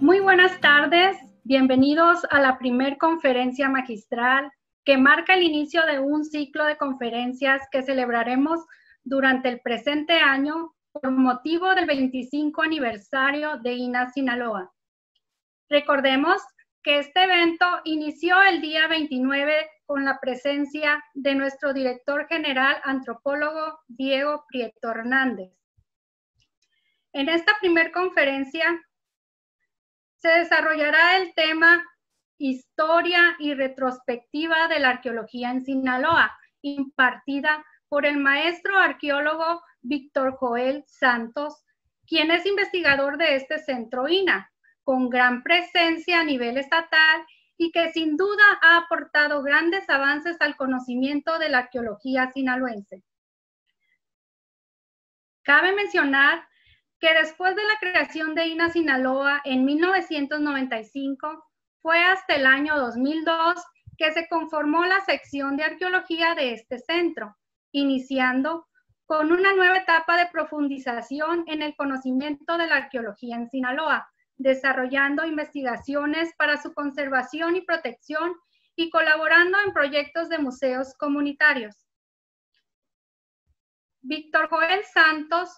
Muy buenas tardes, bienvenidos a la primer conferencia magistral que marca el inicio de un ciclo de conferencias que celebraremos durante el presente año por motivo del 25 aniversario de INA Sinaloa. Recordemos que este evento inició el día 29 con la presencia de nuestro director general antropólogo Diego Prieto Hernández. En esta primer conferencia se desarrollará el tema Historia y retrospectiva de la arqueología en Sinaloa, impartida por el maestro arqueólogo Víctor Joel Santos, quien es investigador de este centro INA, con gran presencia a nivel estatal y que sin duda ha aportado grandes avances al conocimiento de la arqueología sinaloense. Cabe mencionar que después de la creación de INA Sinaloa en 1995, fue hasta el año 2002 que se conformó la sección de arqueología de este centro, iniciando con una nueva etapa de profundización en el conocimiento de la arqueología en Sinaloa, desarrollando investigaciones para su conservación y protección y colaborando en proyectos de museos comunitarios. Víctor Joel Santos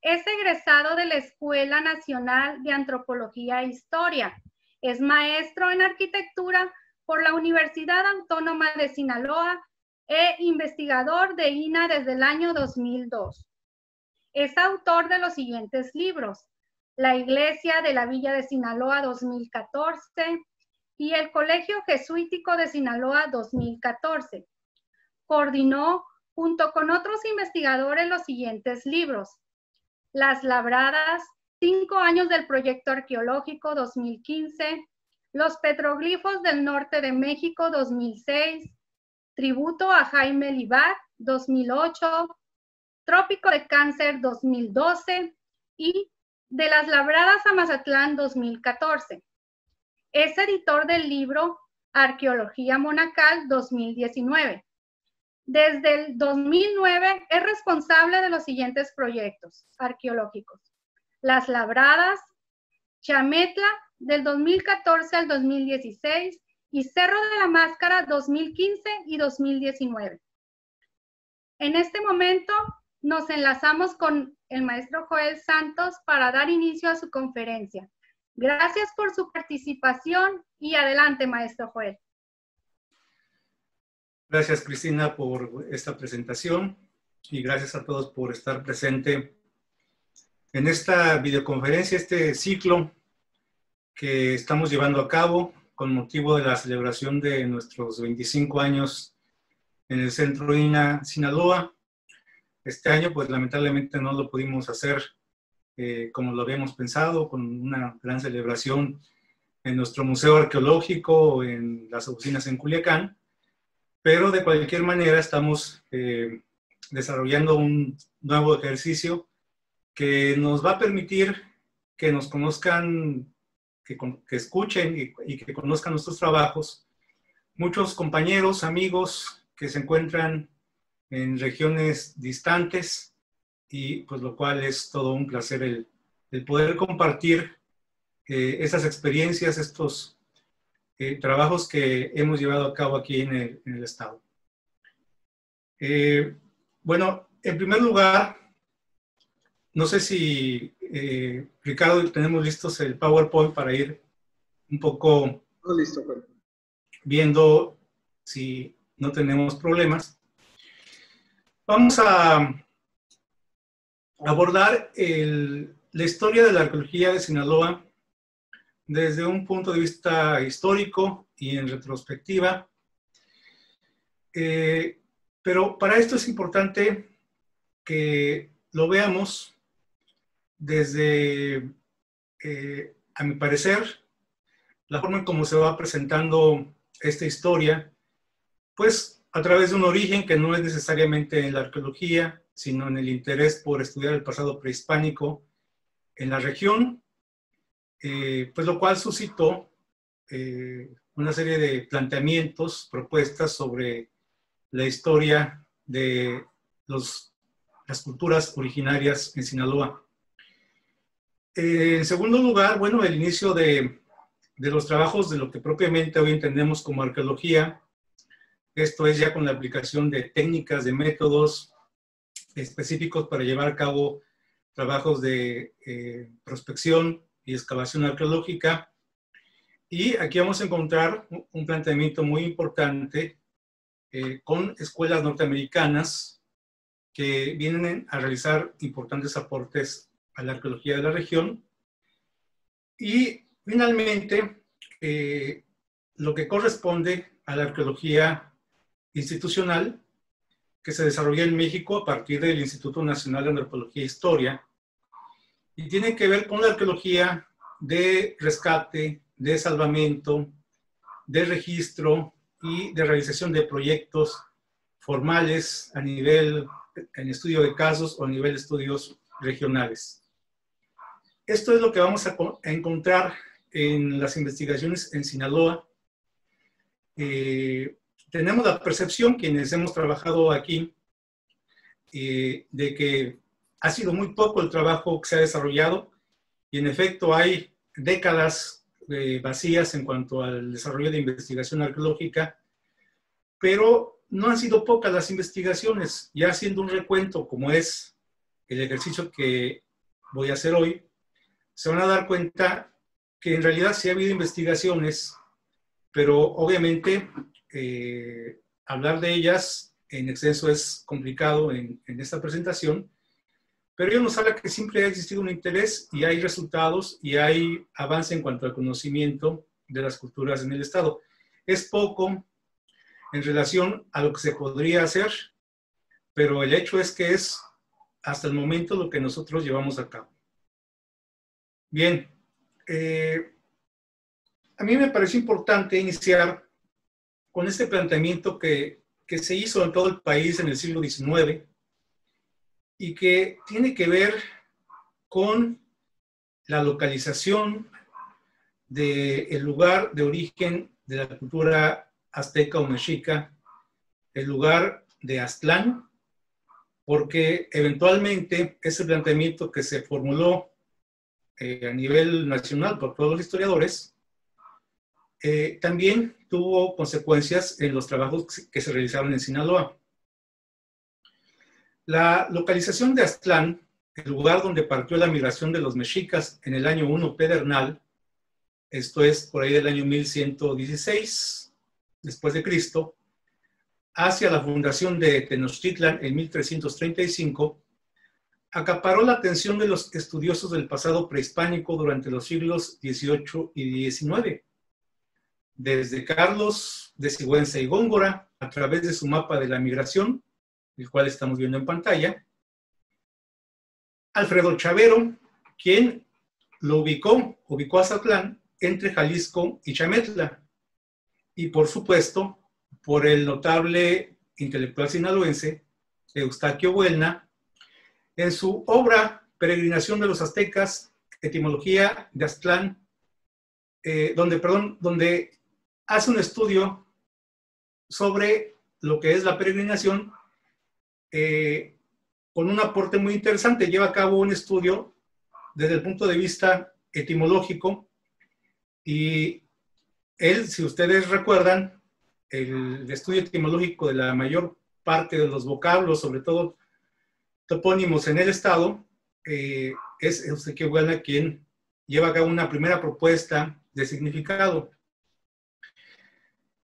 es egresado de la Escuela Nacional de Antropología e Historia. Es maestro en arquitectura por la Universidad Autónoma de Sinaloa e investigador de INA desde el año 2002. Es autor de los siguientes libros: La Iglesia de la Villa de Sinaloa 2014 y El Colegio Jesuítico de Sinaloa 2014. Coordinó junto con otros investigadores los siguientes libros: Las Labradas, 5 años del proyecto arqueológico 2015, Los petroglifos del norte de México 2006, Tributo a Jaime Libat 2008, Trópico de Cáncer 2012 y De las Labradas a Mazatlán 2014. Es editor del libro Arqueología Monacal 2019. Desde el 2009 es responsable de los siguientes proyectos arqueológicos: Las Labradas, Chametla del 2014 al 2016 y Cerro de la Máscara 2015 y 2019. En este momento nos enlazamos con el maestro Joel Santos para dar inicio a su conferencia. Gracias por su participación y adelante, maestro Joel. Gracias, Cristina, por esta presentación y gracias a todos por estar presente en esta videoconferencia, este ciclo que estamos llevando a cabo con motivo de la celebración de nuestros 25 años en el Centro INA Sinaloa. Este año, pues lamentablemente no lo pudimos hacer como lo habíamos pensado, con una gran celebración en nuestro Museo Arqueológico, en las oficinas en Culiacán. Pero de cualquier manera estamos desarrollando un nuevo ejercicio que nos va a permitir que nos conozcan, que escuchen y que conozcan nuestros trabajos muchos compañeros, amigos que se encuentran en regiones distantes, y pues lo cual es todo un placer el poder compartir esas experiencias, estos trabajos que hemos llevado a cabo aquí en el estado. Bueno, en primer lugar, no sé si Ricardo, tenemos listos el PowerPoint para ir un poco viendo si no tenemos problemas. Vamos a abordar la historia de la arqueología de Sinaloa desde un punto de vista histórico y en retrospectiva. Pero para esto es importante que lo veamos desde, a mi parecer, la forma en cómo se va presentando esta historia, pues a través de un origen que no es necesariamente en la arqueología, sino en el interés por estudiar el pasado prehispánico en la región, pues lo cual suscitó una serie de planteamientos, propuestas sobre la historia de las culturas originarias en Sinaloa. En segundo lugar, bueno, el inicio de los trabajos de lo que propiamente hoy entendemos como arqueología. Esto es ya con la aplicación de técnicas, de métodos específicos para llevar a cabo trabajos de prospección y excavación arqueológica. Y aquí vamos a encontrar un planteamiento muy importante con escuelas norteamericanas que vienen a realizar importantes aportes a la arqueología de la región. Y finalmente, lo que corresponde a la arqueología institucional que se desarrolla en México a partir del Instituto Nacional de Antropología e Historia, y tiene que ver con la arqueología de rescate, de salvamento, de registro y de realización de proyectos formales a nivel en estudio de casos o a nivel de estudios regionales. Esto es lo que vamos a encontrar en las investigaciones en Sinaloa. Tenemos la percepción, quienes hemos trabajado aquí, de que ha sido muy poco el trabajo que se ha desarrollado y en efecto hay décadas vacías en cuanto al desarrollo de investigación arqueológica, pero no han sido pocas las investigaciones. Ya haciendo un recuento, como es el ejercicio que voy a hacer hoy, se van a dar cuenta que en realidad sí ha habido investigaciones, pero obviamente hablar de ellas en exceso es complicado en esta presentación, pero ello nos habla que siempre ha existido un interés y hay resultados y hay avance en cuanto al conocimiento de las culturas en el Estado. Es poco en relación a lo que se podría hacer, pero el hecho es que es hasta el momento lo que nosotros llevamos a cabo. Bien, a mí me pareció importante iniciar con este planteamiento que se hizo en todo el país en el siglo XIX y que tiene que ver con la localización del lugar de origen de la cultura azteca o mexica, el lugar de Aztlán, porque eventualmente ese planteamiento que se formuló a nivel nacional por todos los historiadores, también tuvo consecuencias en los trabajos que se realizaron en Sinaloa. La localización de Aztlán, el lugar donde partió la migración de los mexicas en el año 1 pedernal, esto es por ahí del año 1116 después de Cristo, hacia la fundación de Tenochtitlan en 1335, acaparó la atención de los estudiosos del pasado prehispánico durante los siglos XVIII y XIX. Desde Carlos de Sigüenza y Góngora, a través de su mapa de la migración, el cual estamos viendo en pantalla, Alfredo Chavero, quien lo ubicó a Aztlán entre Jalisco y Chametla, y por supuesto, por el notable intelectual sinaloense Eustaquio Buelna, en su obra Peregrinación de los Aztecas, Etimología de Aztlán, donde hace un estudio sobre lo que es la peregrinación, con un aporte muy interesante. Lleva a cabo un estudio desde el punto de vista etimológico y él, si ustedes recuerdan, el estudio etimológico de la mayor parte de los vocablos, sobre todo topónimos en el Estado, es Eustaquio Buelna quien lleva a cabo una primera propuesta de significado.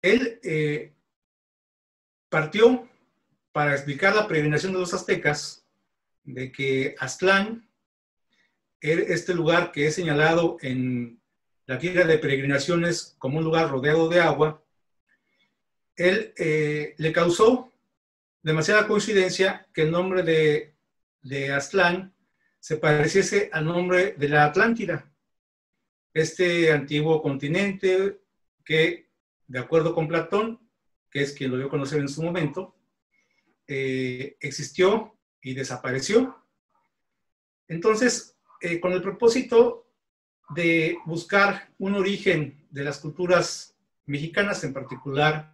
Él partió para explicar la peregrinación de los aztecas de que Aztlán era este lugar que es señalado en la guía de peregrinaciones como un lugar rodeado de agua. Él le causó demasiada coincidencia que el nombre de Aztlán se pareciese al nombre de la Atlántida, este antiguo continente que, de acuerdo con Platón, que es quien lo dio a conocer en su momento, existió y desapareció. Entonces, con el propósito de buscar un origen de las culturas mexicanas, en particular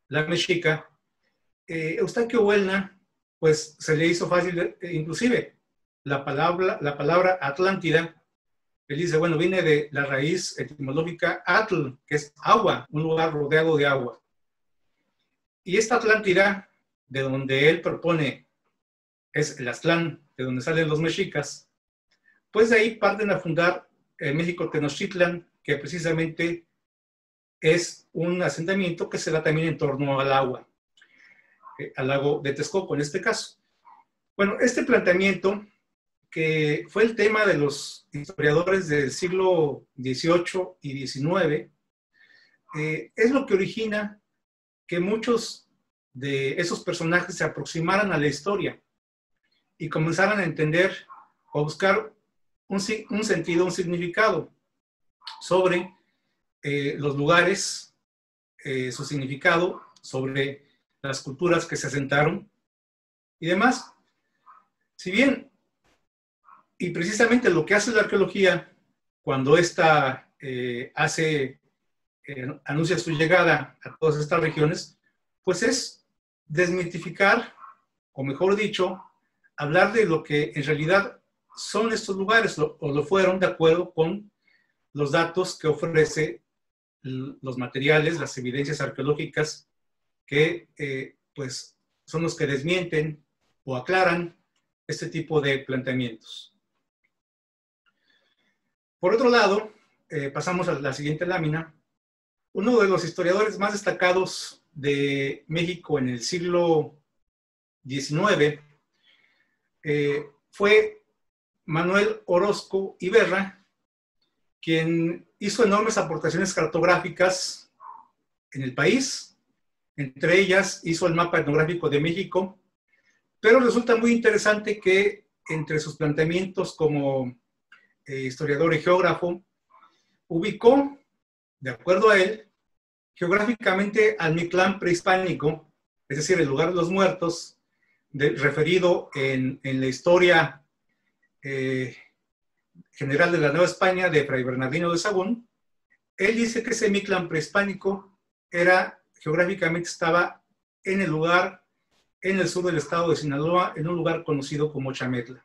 la mexica, Eustaquio Buelna, pues se le hizo fácil, inclusive la palabra Atlántida Él dice, bueno, viene de la raíz etimológica atl, que es agua, un lugar rodeado de agua. Y esta Atlántida, de donde él propone, es el Aztlán, de donde salen los mexicas, pues de ahí parten a fundar el México Tenochtitlan, que precisamente es un asentamiento que se da también en torno al agua, al lago de Texcoco en este caso. Bueno, este planteamiento, que fue el tema de los historiadores del siglo XVIII y XIX, es lo que origina que muchos de esos personajes se aproximaran a la historia y comenzaran a entender o a buscar un sentido, un significado sobre los lugares, su significado, sobre las culturas que se asentaron y demás. Si bien, y precisamente lo que hace la arqueología cuando ésta anuncia su llegada a todas estas regiones, pues es desmitificar, o mejor dicho, hablar de lo que en realidad son estos lugares, o lo fueron de acuerdo con los datos que ofrece los materiales, las evidencias arqueológicas, que pues son los que desmienten o aclaran este tipo de planteamientos. Por otro lado, pasamos a la siguiente lámina. Uno de los historiadores más destacados de México en el siglo XIX fue Manuel Orozco Iberra, quien hizo enormes aportaciones cartográficas en el país. Entre ellas hizo el mapa etnográfico de México, pero resulta muy interesante que entre sus planteamientos como historiador y geógrafo, ubicó, de acuerdo a él, geográficamente al Mictlán prehispánico, es decir, el lugar de los muertos, referido en la historia general de la Nueva España de Fray Bernardino de Sahagún. Él dice que ese Mictlán prehispánico geográficamente estaba en el lugar, en el sur del estado de Sinaloa, en un lugar conocido como Chametla.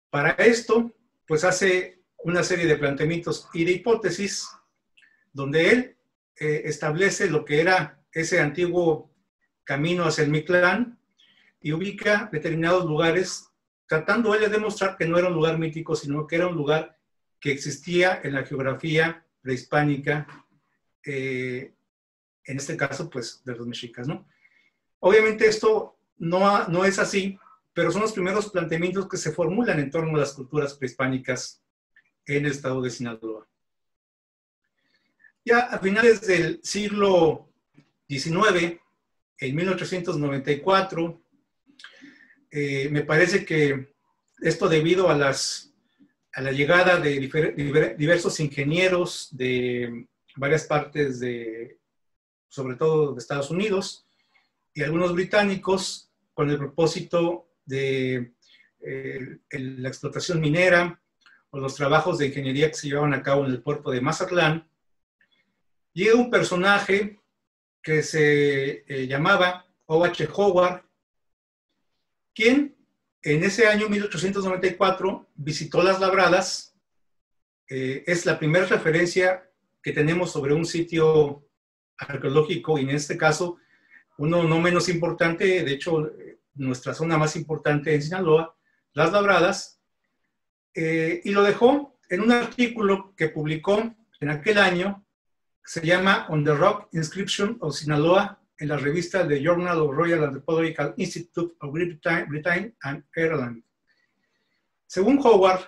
Para esto, pues hace una serie de planteamientos y de hipótesis, donde él establece lo que era ese antiguo camino hacia el Mictlán y ubica determinados lugares, tratando él de demostrar que no era un lugar mítico, sino que era un lugar que existía en la geografía prehispánica, en este caso, pues, de los mexicas, ¿no? Obviamente esto no es así, pero son los primeros planteamientos que se formulan en torno a las culturas prehispánicas en el estado de Sinaloa. Ya a finales del siglo XIX, en 1894, me parece que esto debido a la llegada de diversos ingenieros de varias partes sobre todo de Estados Unidos, y algunos británicos, con el propósito de la explotación minera o los trabajos de ingeniería que se llevaban a cabo en el puerto de Mazatlán, llega un personaje que se llamaba O.H. Howard, quien en ese año 1894 visitó Las Labradas. Es la primera referencia que tenemos sobre un sitio arqueológico, y en este caso uno no menos importante, de hecho nuestra zona más importante en Sinaloa, Las Labradas, y lo dejó en un artículo que publicó en aquel año, que se llama On the Rock Inscription of Sinaloa, en la revista The Journal of Royal Anthropological Institute of Great Britain and Ireland. Según Howard,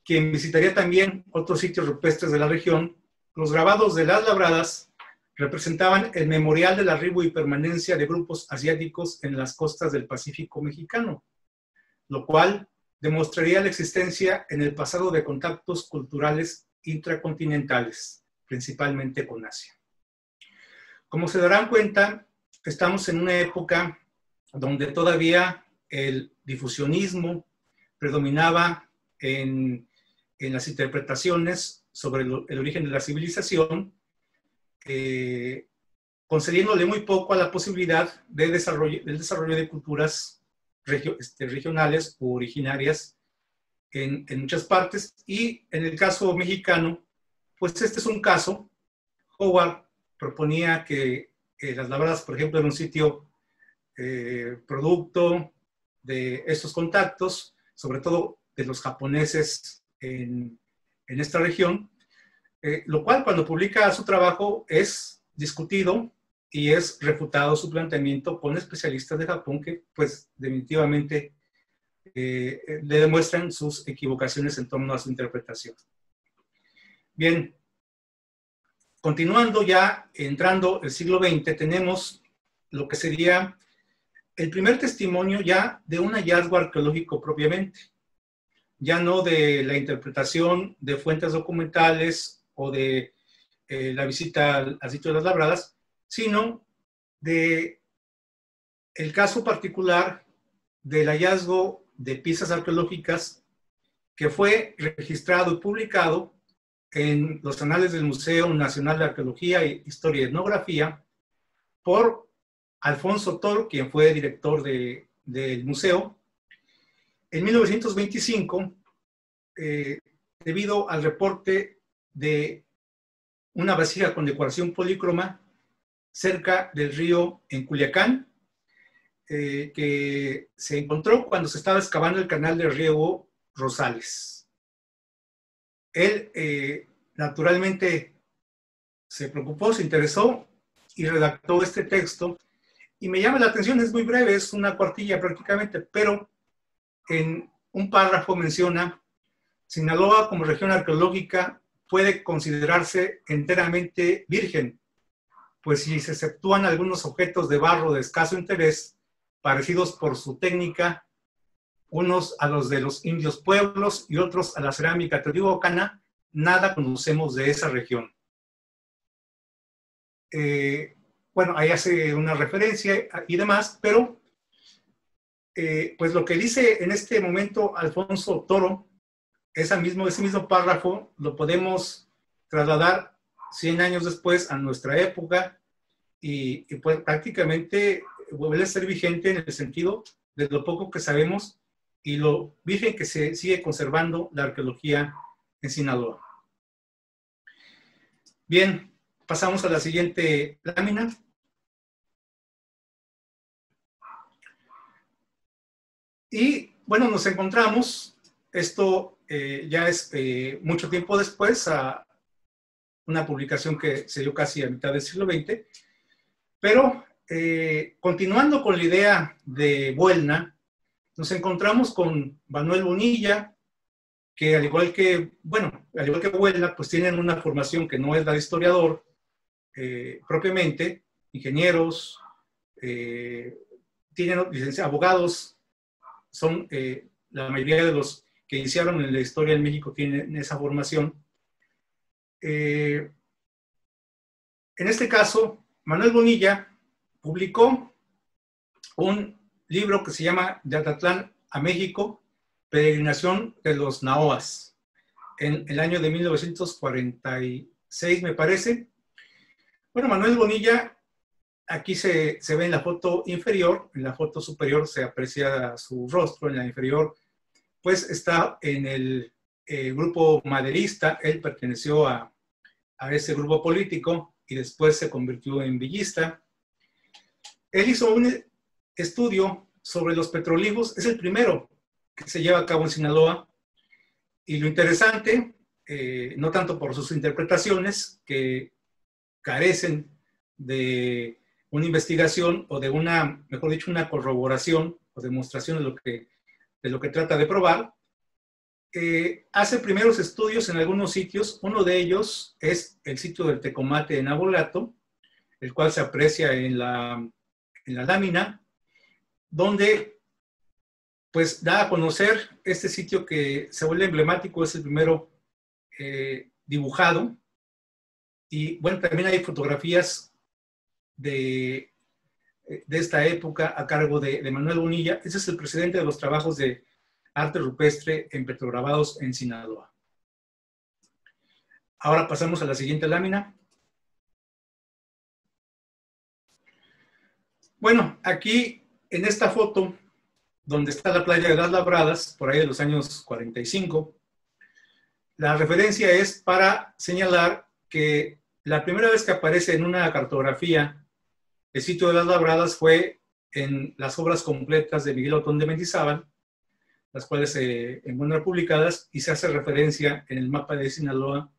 quien visitaría también otros sitios rupestres de la región, los grabados de Las Labradas representaban el memorial del arribo y permanencia de grupos asiáticos en las costas del Pacífico mexicano, lo cual demostraría la existencia en el pasado de contactos culturales intracontinentales, principalmente con Asia. Como se darán cuenta, estamos en una época donde todavía el difusionismo predominaba en las interpretaciones sobre el origen de la civilización, concediéndole muy poco a la posibilidad del desarrollo de culturas regionales o originarias en muchas partes. Y en el caso mexicano, pues este es un caso. Howard proponía que Las Labradas, por ejemplo, era un sitio producto de estos contactos, sobre todo de los japoneses en esta región, lo cual cuando publica su trabajo es discutido y es refutado su planteamiento con especialistas de Japón que pues definitivamente le demuestran sus equivocaciones en torno a su interpretación. Bien, continuando ya, entrando el siglo XX, tenemos lo que sería el primer testimonio ya de un hallazgo arqueológico propiamente, ya no de la interpretación de fuentes documentales o de la visita al sitio de las Labradas, sino de el caso particular del hallazgo de piezas arqueológicas que fue registrado y publicado en los anales del Museo Nacional de Arqueología, Historia y Etnografía por Alfonso Toro, quien fue director del museo, en 1925, debido al reporte de una vasija con decoración polícroma cerca del río en Culiacán, que se encontró cuando se estaba excavando el canal de riego Rosales. Él naturalmente se preocupó, se interesó y redactó este texto. Y me llama la atención, es muy breve, es una cuartilla prácticamente, pero en un párrafo menciona: Sinaloa como región arqueológica puede considerarse enteramente virgen, pues si se exceptúan algunos objetos de barro de escaso interés, parecidos por su técnica, unos a los de los indios pueblos y otros a la cerámica teotihuacana, nada conocemos de esa región. Bueno, ahí hace una referencia y demás, pero pues lo que dice en este momento Alfonso Toro, ese mismo párrafo lo podemos trasladar 100 años después a nuestra época y pues prácticamente vuelve a ser vigente en el sentido de lo poco que sabemos y lo virgen que se sigue conservando la arqueología en Sinaloa. Bien, pasamos a la siguiente lámina. Y bueno, nos encontramos, esto ya es mucho tiempo después, a una publicación que se dio casi a mitad del siglo XX, pero continuando con la idea de Buelna, nos encontramos con Manuel Bonilla, que al igual que Buelna, pues tienen una formación que no es la de historiador propiamente, ingenieros, tienen abogados, son la mayoría de los que iniciaron en la historia en México tienen esa formación. En este caso, Manuel Bonilla publicó un libro que se llama De Atatlán a México, Peregrinación de los Nahuas, en el año de 1946, me parece. Bueno, Manuel Bonilla, aquí se ve en la foto inferior, en la foto superior se aprecia su rostro, en la inferior, pues está en el grupo maderista. Él perteneció a ese grupo político y después se convirtió en villista. Él hizo un estudio sobre los petroglifos, es el primero que se lleva a cabo en Sinaloa, y lo interesante, no tanto por sus interpretaciones, que carecen de una investigación o de una, mejor dicho, una corroboración o demostración de lo que trata de probar, hace primeros estudios en algunos sitios. Uno de ellos es el sitio del Tecomate en Abolato, el cual se aprecia en la lámina, donde pues da a conocer este sitio que se vuelve emblemático, es el primero dibujado. Y bueno, también hay fotografías de esta época a cargo de Manuel Bonilla. Ese es el presidente de los trabajos de arte rupestre en petrograbados en Sinaloa. Ahora pasamos a la siguiente lámina. Bueno, aquí en esta foto donde está la playa de Las Labradas, por ahí de los años 45. La referencia es para señalar que la primera vez que aparece en una cartografía el sitio de Las Labradas fue en las obras completas de Miguel Otón de Mendizábal, las cuales se encuentran publicadas, y se hace referencia en el mapa de Sinaloa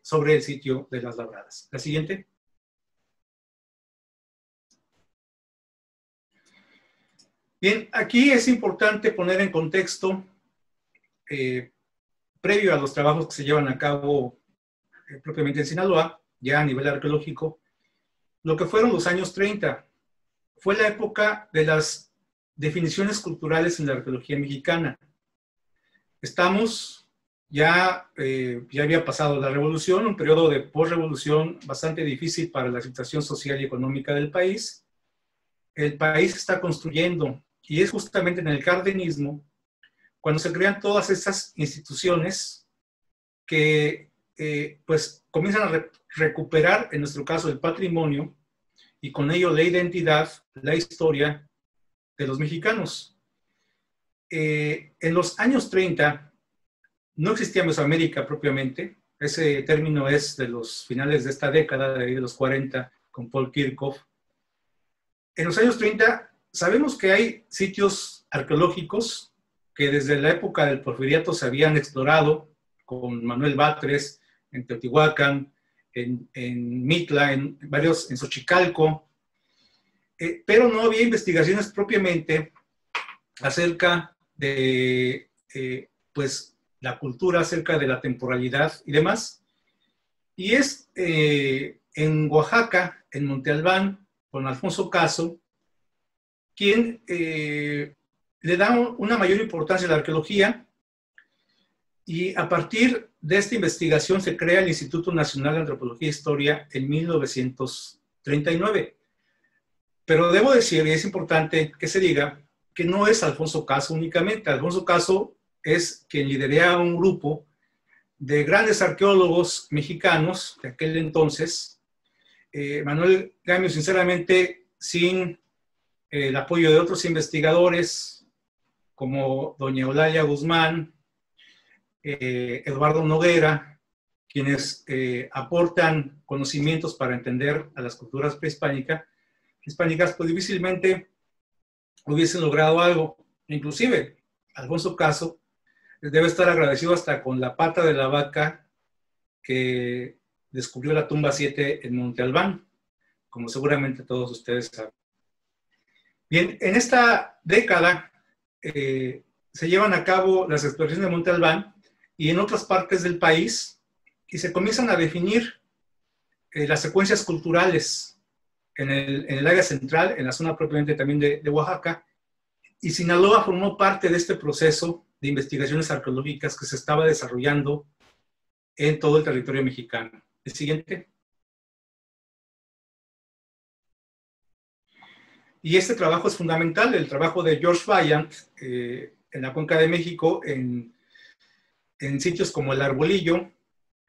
sobre el sitio de Las Labradas. La siguiente. Bien, aquí es importante poner en contexto, previo a los trabajos que se llevan a cabo propiamente en Sinaloa, ya a nivel arqueológico, lo que fueron los años 30. Fue la época de las definiciones culturales en la arqueología mexicana. Estamos, ya había pasado la revolución, un periodo de posrevolución bastante difícil para la situación social y económica del país. El país está construyendo, y es justamente en el cardenismo cuando se crean todas estas instituciones que pues comienzan a recuperar, en nuestro caso, el patrimonio, y con ello la identidad, la historia de los mexicanos. En los años 30 no existía Mesoamérica propiamente. Ese término es de los finales de esta década, de los 40, con Paul Kirchhoff. En los años 30 sabemos que hay sitios arqueológicos que desde la época del Porfiriato se habían explorado, con Manuel Batres, en Teotihuacán, en Mitla, en Xochicalco, pero no había investigaciones propiamente acerca de pues, la cultura, acerca de la temporalidad y demás. Y es en Oaxaca, en Monte Albán, con Alfonso Caso, quien le da una mayor importancia a la arqueología, y a partir de esta investigación se crea el Instituto Nacional de Antropología e Historia en 1939. Pero debo decir, y es importante que se diga, que no es Alfonso Caso únicamente. Alfonso Caso es quien liderea un grupo de grandes arqueólogos mexicanos de aquel entonces. Manuel Gamio, sinceramente, sin el apoyo de otros investigadores como doña Eulalia Guzmán, Eduardo Noguera, quienes aportan conocimientos para entender a las culturas prehispánicas, pues difícilmente hubiesen logrado algo. Inclusive, Alfonso Caso debe estar agradecido hasta con la pata de la vaca que descubrió la tumba 7 en Monte Albán, como seguramente todos ustedes saben. Bien, en esta década se llevan a cabo las exploraciones de Monte Albán y en otras partes del país, y se comienzan a definir las secuencias culturales en el área central, en la zona propiamente también de Oaxaca, y Sinaloa formó parte de este proceso de investigaciones arqueológicas que se estaba desarrollando en todo el territorio mexicano. El siguiente. Y este trabajo es fundamental, el trabajo de George Vaillant en la Cuenca de México, en sitios como El Arbolillo,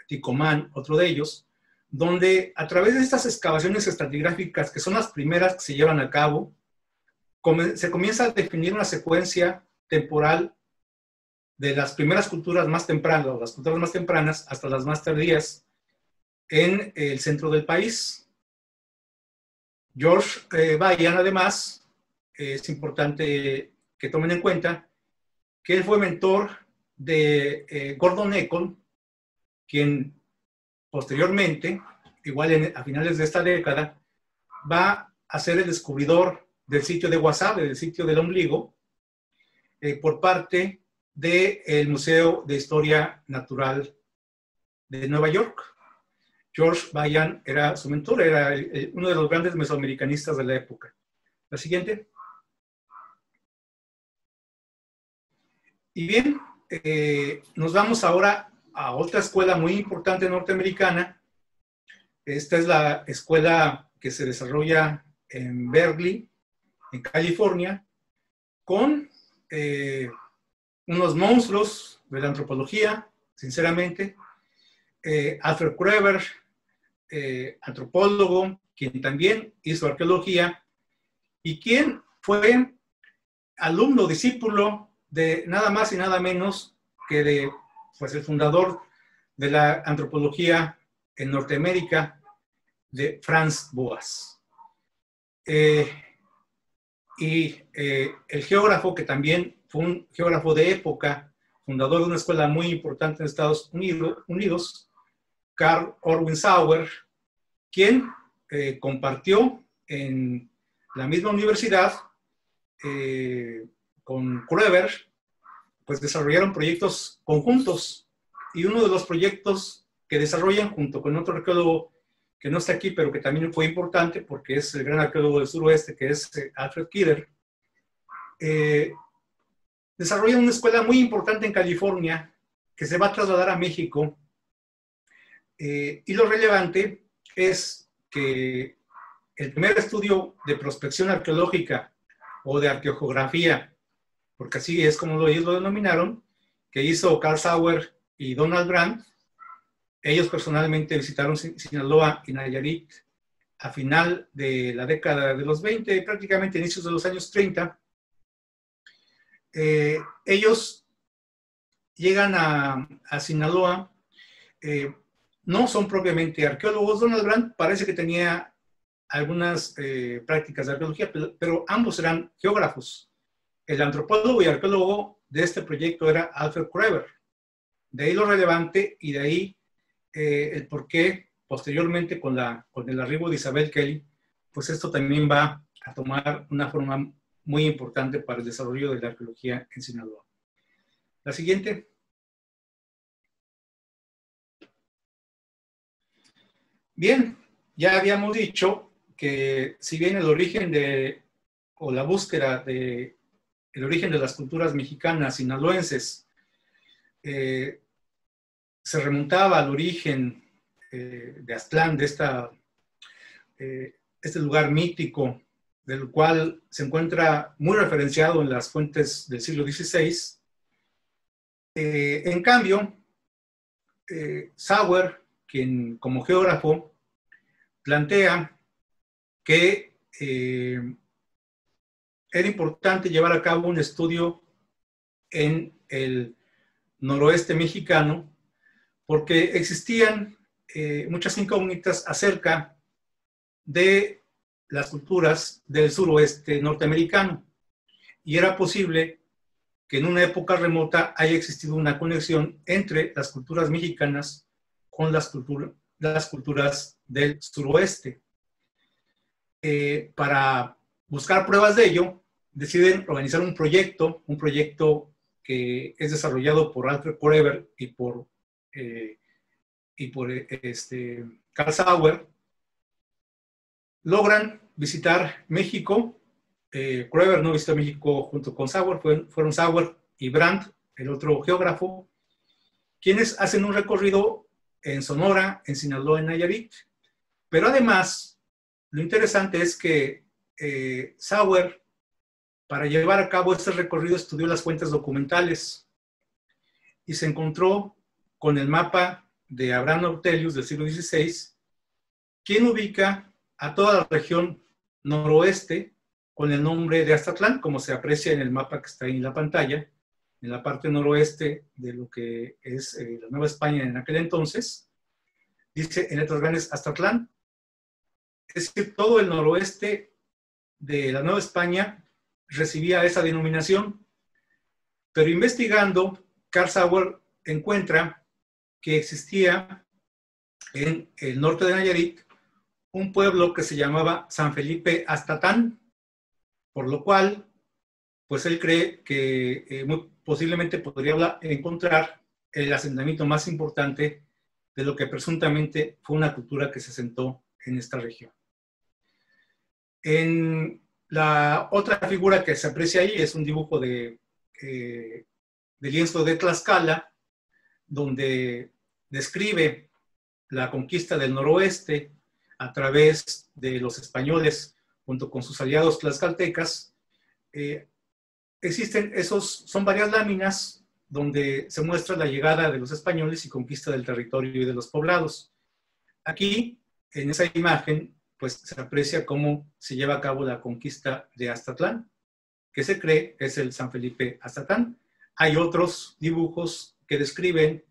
Ticomán, otro de ellos, donde a través de estas excavaciones estratigráficas, que son las primeras que se llevan a cabo, se comienza a definir una secuencia temporal de las primeras culturas más tempranas, o las culturas más tempranas, hasta las más tardías, en el centro del país. George Vaillant, además, es importante que tomen en cuenta que él fue mentor de Gordon Ekon, quien posteriormente, igual a finales de esta década, va a ser el descubridor del sitio de Guasave, del sitio del ombligo, por parte del Museo de Historia Natural de Nueva York. George Vaillant era su mentor, era uno de los grandes mesoamericanistas de la época. La siguiente. Y bien, nos vamos ahora a otra escuela muy importante norteamericana. Esta es la escuela que se desarrolla en Berkeley, en California, con unos monstruos de la antropología, sinceramente. Alfred Kreber, antropólogo, quien también hizo arqueología y quien fue alumno, discípulo de nada más y nada menos que de, pues, el fundador de la antropología en Norteamérica, de Franz Boas. El geógrafo, que también fue un geógrafo de época, fundador de una escuela muy importante en Estados Unidos, Carl Orwin Sauer, quien compartió en la misma universidad con Kroeber, pues desarrollaron proyectos conjuntos, y uno de los proyectos que desarrollan junto con otro arqueólogo que no está aquí, pero que también fue importante porque es el gran arqueólogo del suroeste, que es Alfred Kidder, desarrollan una escuela muy importante en California que se va a trasladar a México, y lo relevante es que el primer estudio de prospección arqueológica o de arqueografía, porque así es como ellos lo denominaron, que hizo Carl Sauer y Donald Brandt. Ellos personalmente visitaron Sinaloa y Nayarit a final de la década de los 20, prácticamente inicios de los años 30. Ellos llegan a Sinaloa, no son propiamente arqueólogos. Donald Brandt parece que tenía algunas prácticas de arqueología, pero ambos eran geógrafos. El antropólogo y arqueólogo de este proyecto era Alfred Kroeber. De ahí lo relevante, y de ahí el por qué posteriormente con el arribo de Isabel Kelly, pues esto también va a tomar una forma muy importante para el desarrollo de la arqueología en Sinaloa. La siguiente. Bien, ya habíamos dicho que si bien el origen o la búsqueda del origen de las culturas mexicanas sinaloenses se remontaba al origen de Aztlán, de este lugar mítico, del cual se encuentra muy referenciado en las fuentes del siglo XVI. En cambio, Sauer, quien como geógrafo plantea que era importante llevar a cabo un estudio en el noroeste mexicano, porque existían muchas incógnitas acerca de las culturas del suroeste norteamericano, y era posible que en una época remota haya existido una conexión entre las culturas mexicanas con las culturas del suroeste. Para buscar pruebas de ello, deciden organizar un proyecto que es desarrollado por Alfred Kroeber y por Carl Sauer. Logran visitar México. Kroeber no visitó México junto con Sauer, fueron Sauer y Brandt, el otro geógrafo, quienes hacen un recorrido en Sonora, en Sinaloa, en Nayarit. Pero además, lo interesante es que Sauer, para llevar a cabo este recorrido, estudió las fuentes documentales y se encontró con el mapa de Abraham Ortelius del siglo XVI, quien ubica a toda la región noroeste con el nombre de Aztlán, como se aprecia en el mapa que está ahí en la pantalla, en la parte noroeste de lo que es la Nueva España en aquel entonces. Dice en letras grandes Aztlán. Es decir, todo el noroeste de la Nueva España recibía esa denominación, pero investigando, Carl Sauer encuentra que existía en el norte de Nayarit un pueblo que se llamaba San Felipe Aztatán, por lo cual, pues él cree que muy posiblemente podría encontrar el asentamiento más importante de lo que presuntamente fue una cultura que se asentó en esta región. En la otra figura que se aprecia ahí es un dibujo de lienzo de Tlaxcala, donde describe la conquista del noroeste a través de los españoles junto con sus aliados tlaxcaltecas. Son varias láminas donde se muestra la llegada de los españoles y conquista del territorio y de los poblados. Aquí, en esa imagen, pues se aprecia cómo se lleva a cabo la conquista de Aztatlán. que se cree es el San Felipe Aztlán. Hay otros dibujos que describen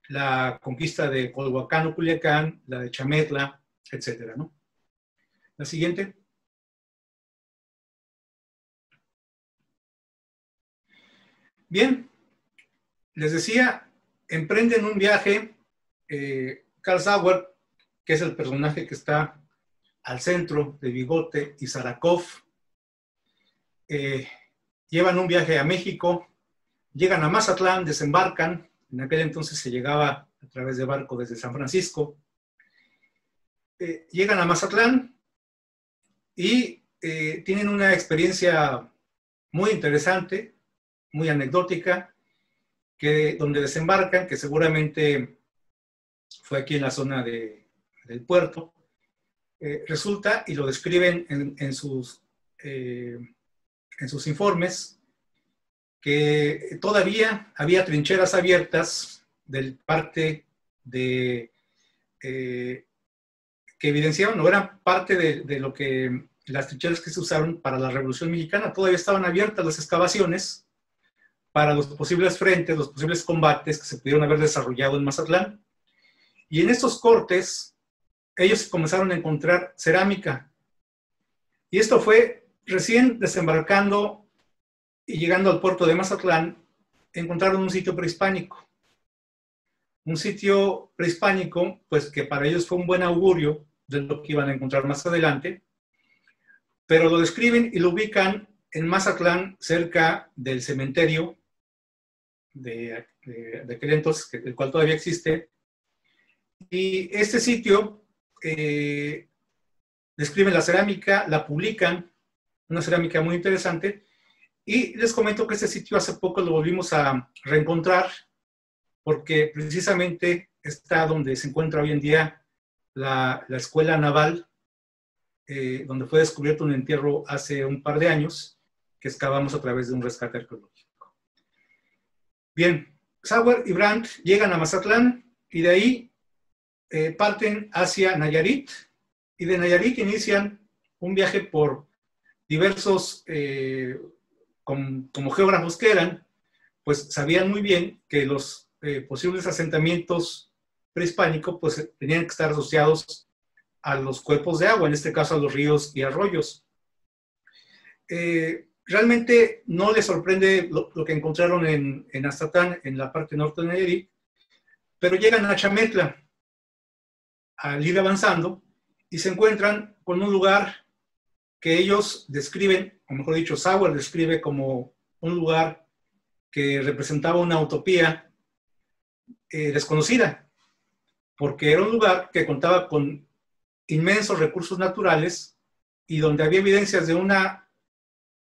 la conquista de Colhuacán o Culiacán, la de Chametla, etcétera, ¿no? La siguiente. Bien, les decía, emprenden un viaje, Karl Sauer, que es el personaje que está al centro de Bigote y Zarakov, llevan un viaje a México, llegan a Mazatlán, desembarcan, en aquel entonces se llegaba a través de barco desde San Francisco, llegan a Mazatlán y tienen una experiencia muy interesante, muy anecdótica, donde desembarcan, que seguramente fue aquí en la zona del puerto. Resulta, y lo describen en sus informes, que todavía había trincheras abiertas del parte de que evidenciaban, o eran parte de lo que las trincheras que se usaron para la Revolución Mexicana. Todavía estaban abiertas las excavaciones para los posibles frentes, los posibles combates que se pudieron haber desarrollado en Mazatlán. Y en estos cortes, ellos comenzaron a encontrar cerámica. Y esto fue recién desembarcando y llegando al puerto de Mazatlán, encontraron un sitio prehispánico. Un sitio prehispánico, pues que para ellos fue un buen augurio de lo que iban a encontrar más adelante, pero lo describen y lo ubican en Mazatlán, cerca del cementerio de aquel entonces, el cual todavía existe. Y este sitio describen la cerámica, la publican, una cerámica muy interesante, y les comento que este sitio hace poco lo volvimos a reencontrar, porque precisamente está donde se encuentra hoy en día la escuela naval, donde fue descubierto un entierro hace un par de años, que excavamos a través de un rescate arqueológico. Bien, Sauer y Brandt llegan a Mazatlán y de ahí parten hacia Nayarit, y de Nayarit inician un viaje por diversos, como geógrafos que eran, pues sabían muy bien que los posibles asentamientos prehispánicos pues tenían que estar asociados a los cuerpos de agua, en este caso a los ríos y arroyos. Realmente no les sorprende lo que encontraron en Aztlán, en la parte norte de Nayarit, pero llegan a Chametla al ir avanzando y se encuentran con un lugar que ellos describen, o mejor dicho, Sauer describe como un lugar que representaba una utopía desconocida, porque era un lugar que contaba con inmensos recursos naturales y donde había evidencias de una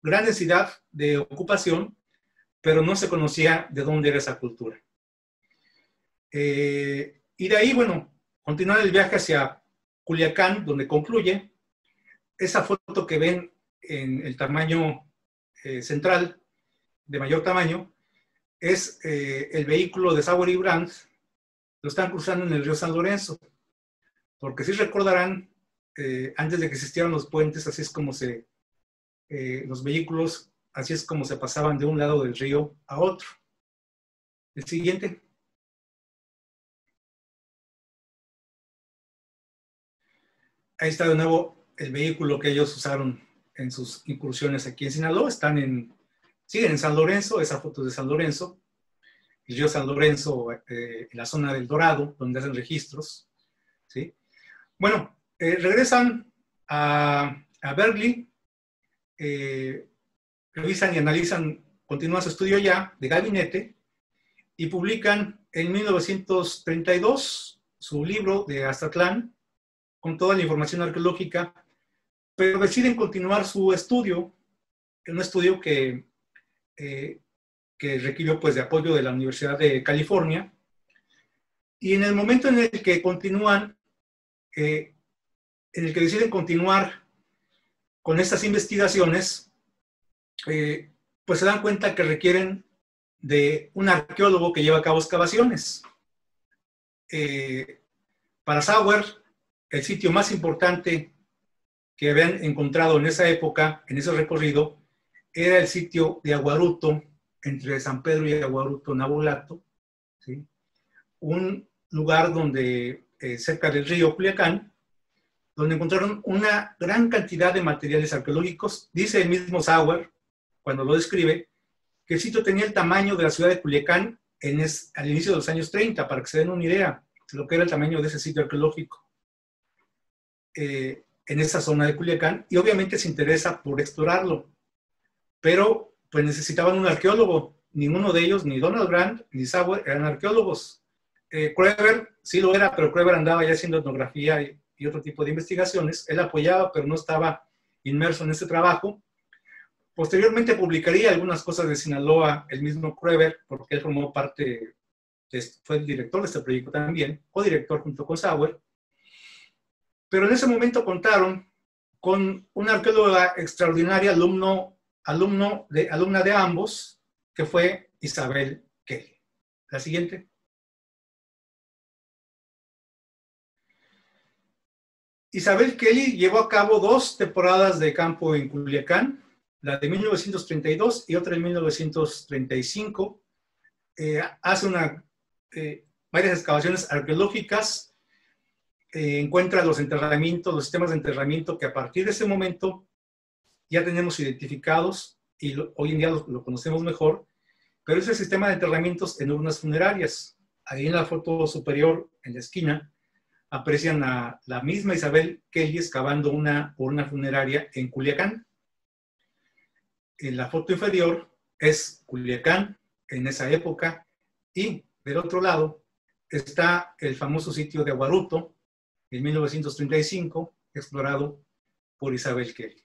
gran densidad de ocupación, pero no se conocía de dónde era esa cultura. Y de ahí, bueno, continúa el viaje hacia Culiacán, donde concluye. Esa foto que ven en el tamaño central, de mayor tamaño, es el vehículo de Sauer y Brandt. Lo están cruzando en el río San Lorenzo, porque si recordarán, antes de que existieran los puentes, así es como los vehículos, así es como se pasaban de un lado del río a otro. El siguiente. Ahí está de nuevo el vehículo que ellos usaron en sus incursiones aquí en Sinaloa. Siguen en San Lorenzo, esa foto es de San Lorenzo, el río San Lorenzo, en la zona del Dorado, donde hacen registros, ¿sí? Bueno, regresan a Berkeley, revisan y analizan, continúan su estudio ya de gabinete y publican en 1932 su libro de Aztlán con toda la información arqueológica, pero deciden continuar su estudio, un estudio que requirió pues de apoyo de la Universidad de California, y en el momento en el que continúan, en el que deciden continuar con estas investigaciones, pues se dan cuenta que requieren de un arqueólogo que lleva a cabo excavaciones. Para Sauer, el sitio más importante que habían encontrado en esa época, en ese recorrido, era el sitio de Aguaruto, entre San Pedro y Aguaruto, Nabolato, ¿sí? Un lugar donde, cerca del río Culiacán, donde encontraron una gran cantidad de materiales arqueológicos. Dice el mismo Sauer, cuando lo describe, que el sitio tenía el tamaño de la ciudad de Culiacán al inicio de los años 30, para que se den una idea de lo que era el tamaño de ese sitio arqueológico en esa zona de Culiacán, y obviamente se interesa por explorarlo, pero pues necesitaban un arqueólogo. Ninguno de ellos, ni Donald Grant ni Sauer, eran arqueólogos. Kroeber sí lo era, pero Kroeber andaba ya haciendo etnografía y otro tipo de investigaciones. Él apoyaba, pero no estaba inmerso en ese trabajo. Posteriormente publicaría algunas cosas de Sinaloa el mismo Kroeber, porque él formó parte, fue el director de este proyecto también, codirector junto con Sauer. Pero en ese momento contaron con una arqueóloga extraordinaria, alumna de ambos, que fue Isabel Kelly. La siguiente. Isabel Kelly llevó a cabo 2 temporadas de campo en Culiacán, la de 1932 y otra en 1935. Hace varias excavaciones arqueológicas, encuentra los enterramientos, los sistemas de enterramiento que a partir de ese momento ya tenemos identificados y hoy en día lo conocemos mejor, pero es el sistema de enterramientos en urnas funerarias. Ahí en la foto superior, en la esquina, aprecian a la misma Isabel Kelly excavando una urna funeraria en Culiacán. En la foto inferior es Culiacán en esa época, y del otro lado está el famoso sitio de Aguaruto en 1935, explorado por Isabel Kelly.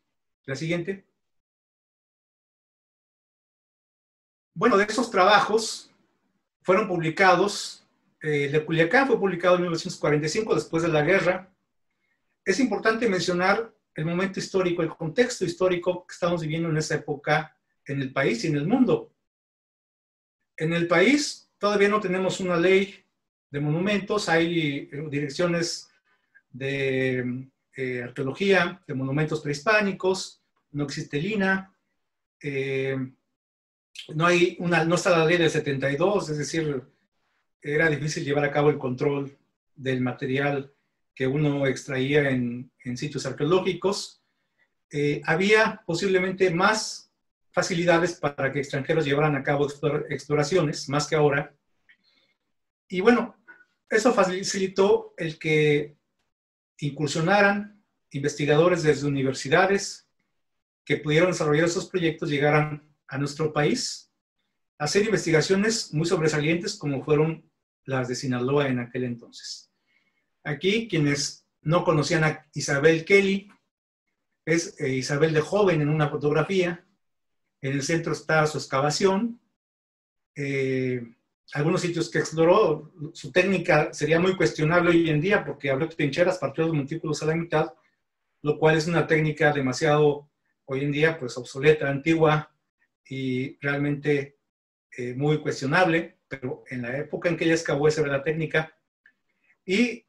La siguiente. Bueno, de esos trabajos fueron publicados, el de Culiacán fue publicado en 1945, después de la guerra. Es importante mencionar el momento histórico, el contexto histórico que estamos viviendo en esa época en el país y en el mundo. En el país todavía no tenemos una ley de monumentos, hay direcciones de arqueología, de monumentos prehispánicos, no existe el INAH, no está la ley del 72, es decir, era difícil llevar a cabo el control del material que uno extraía en sitios arqueológicos. Había posiblemente más facilidades para que extranjeros llevaran a cabo exploraciones, más que ahora. Y bueno, eso facilitó el que incursionaran investigadores desde universidades que pudieron desarrollar esos proyectos, llegaran a nuestro país a hacer investigaciones muy sobresalientes como fueron las de Sinaloa en aquel entonces. Aquí, quienes no conocían a Isabel Kelly, es Isabel de joven en una fotografía. En el centro está su excavación. Algunos sitios que exploró, su técnica sería muy cuestionable hoy en día porque abrió trincheras, partió los montículos a la mitad, lo cual es una técnica demasiado, hoy en día, pues obsoleta, antigua y realmente muy cuestionable, pero en la época en que ella excavó esa era la técnica. Y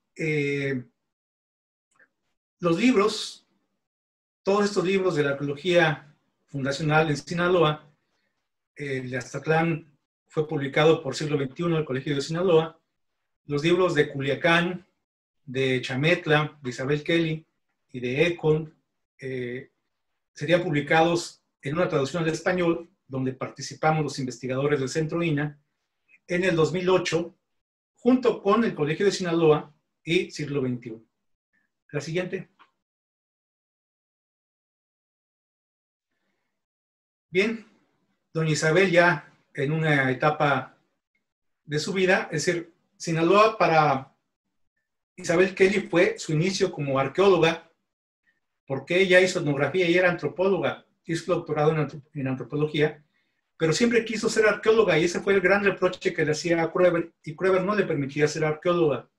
los libros, todos estos libros de la arqueología fundacional en Sinaloa, el de Aztatlán fue publicado por Siglo XXI, el Colegio de Sinaloa. Los libros de Culiacán, de Chametla, de Isabel Kelly y de Econ serían publicados en una traducción al español, donde participamos los investigadores del Centro INAH, en el 2008, junto con el Colegio de Sinaloa y Siglo XXI. La siguiente. Bien, doña Isabel ya en una etapa de su vida, es decir, Sinaloa para Isabel Kelly fue su inicio como arqueóloga, porque ella hizo etnografía y era antropóloga, hizo doctorado en antropología, pero siempre quiso ser arqueóloga y ese fue el gran reproche que le hacía a Kroeber, y Kroeber no le permitía ser arqueóloga.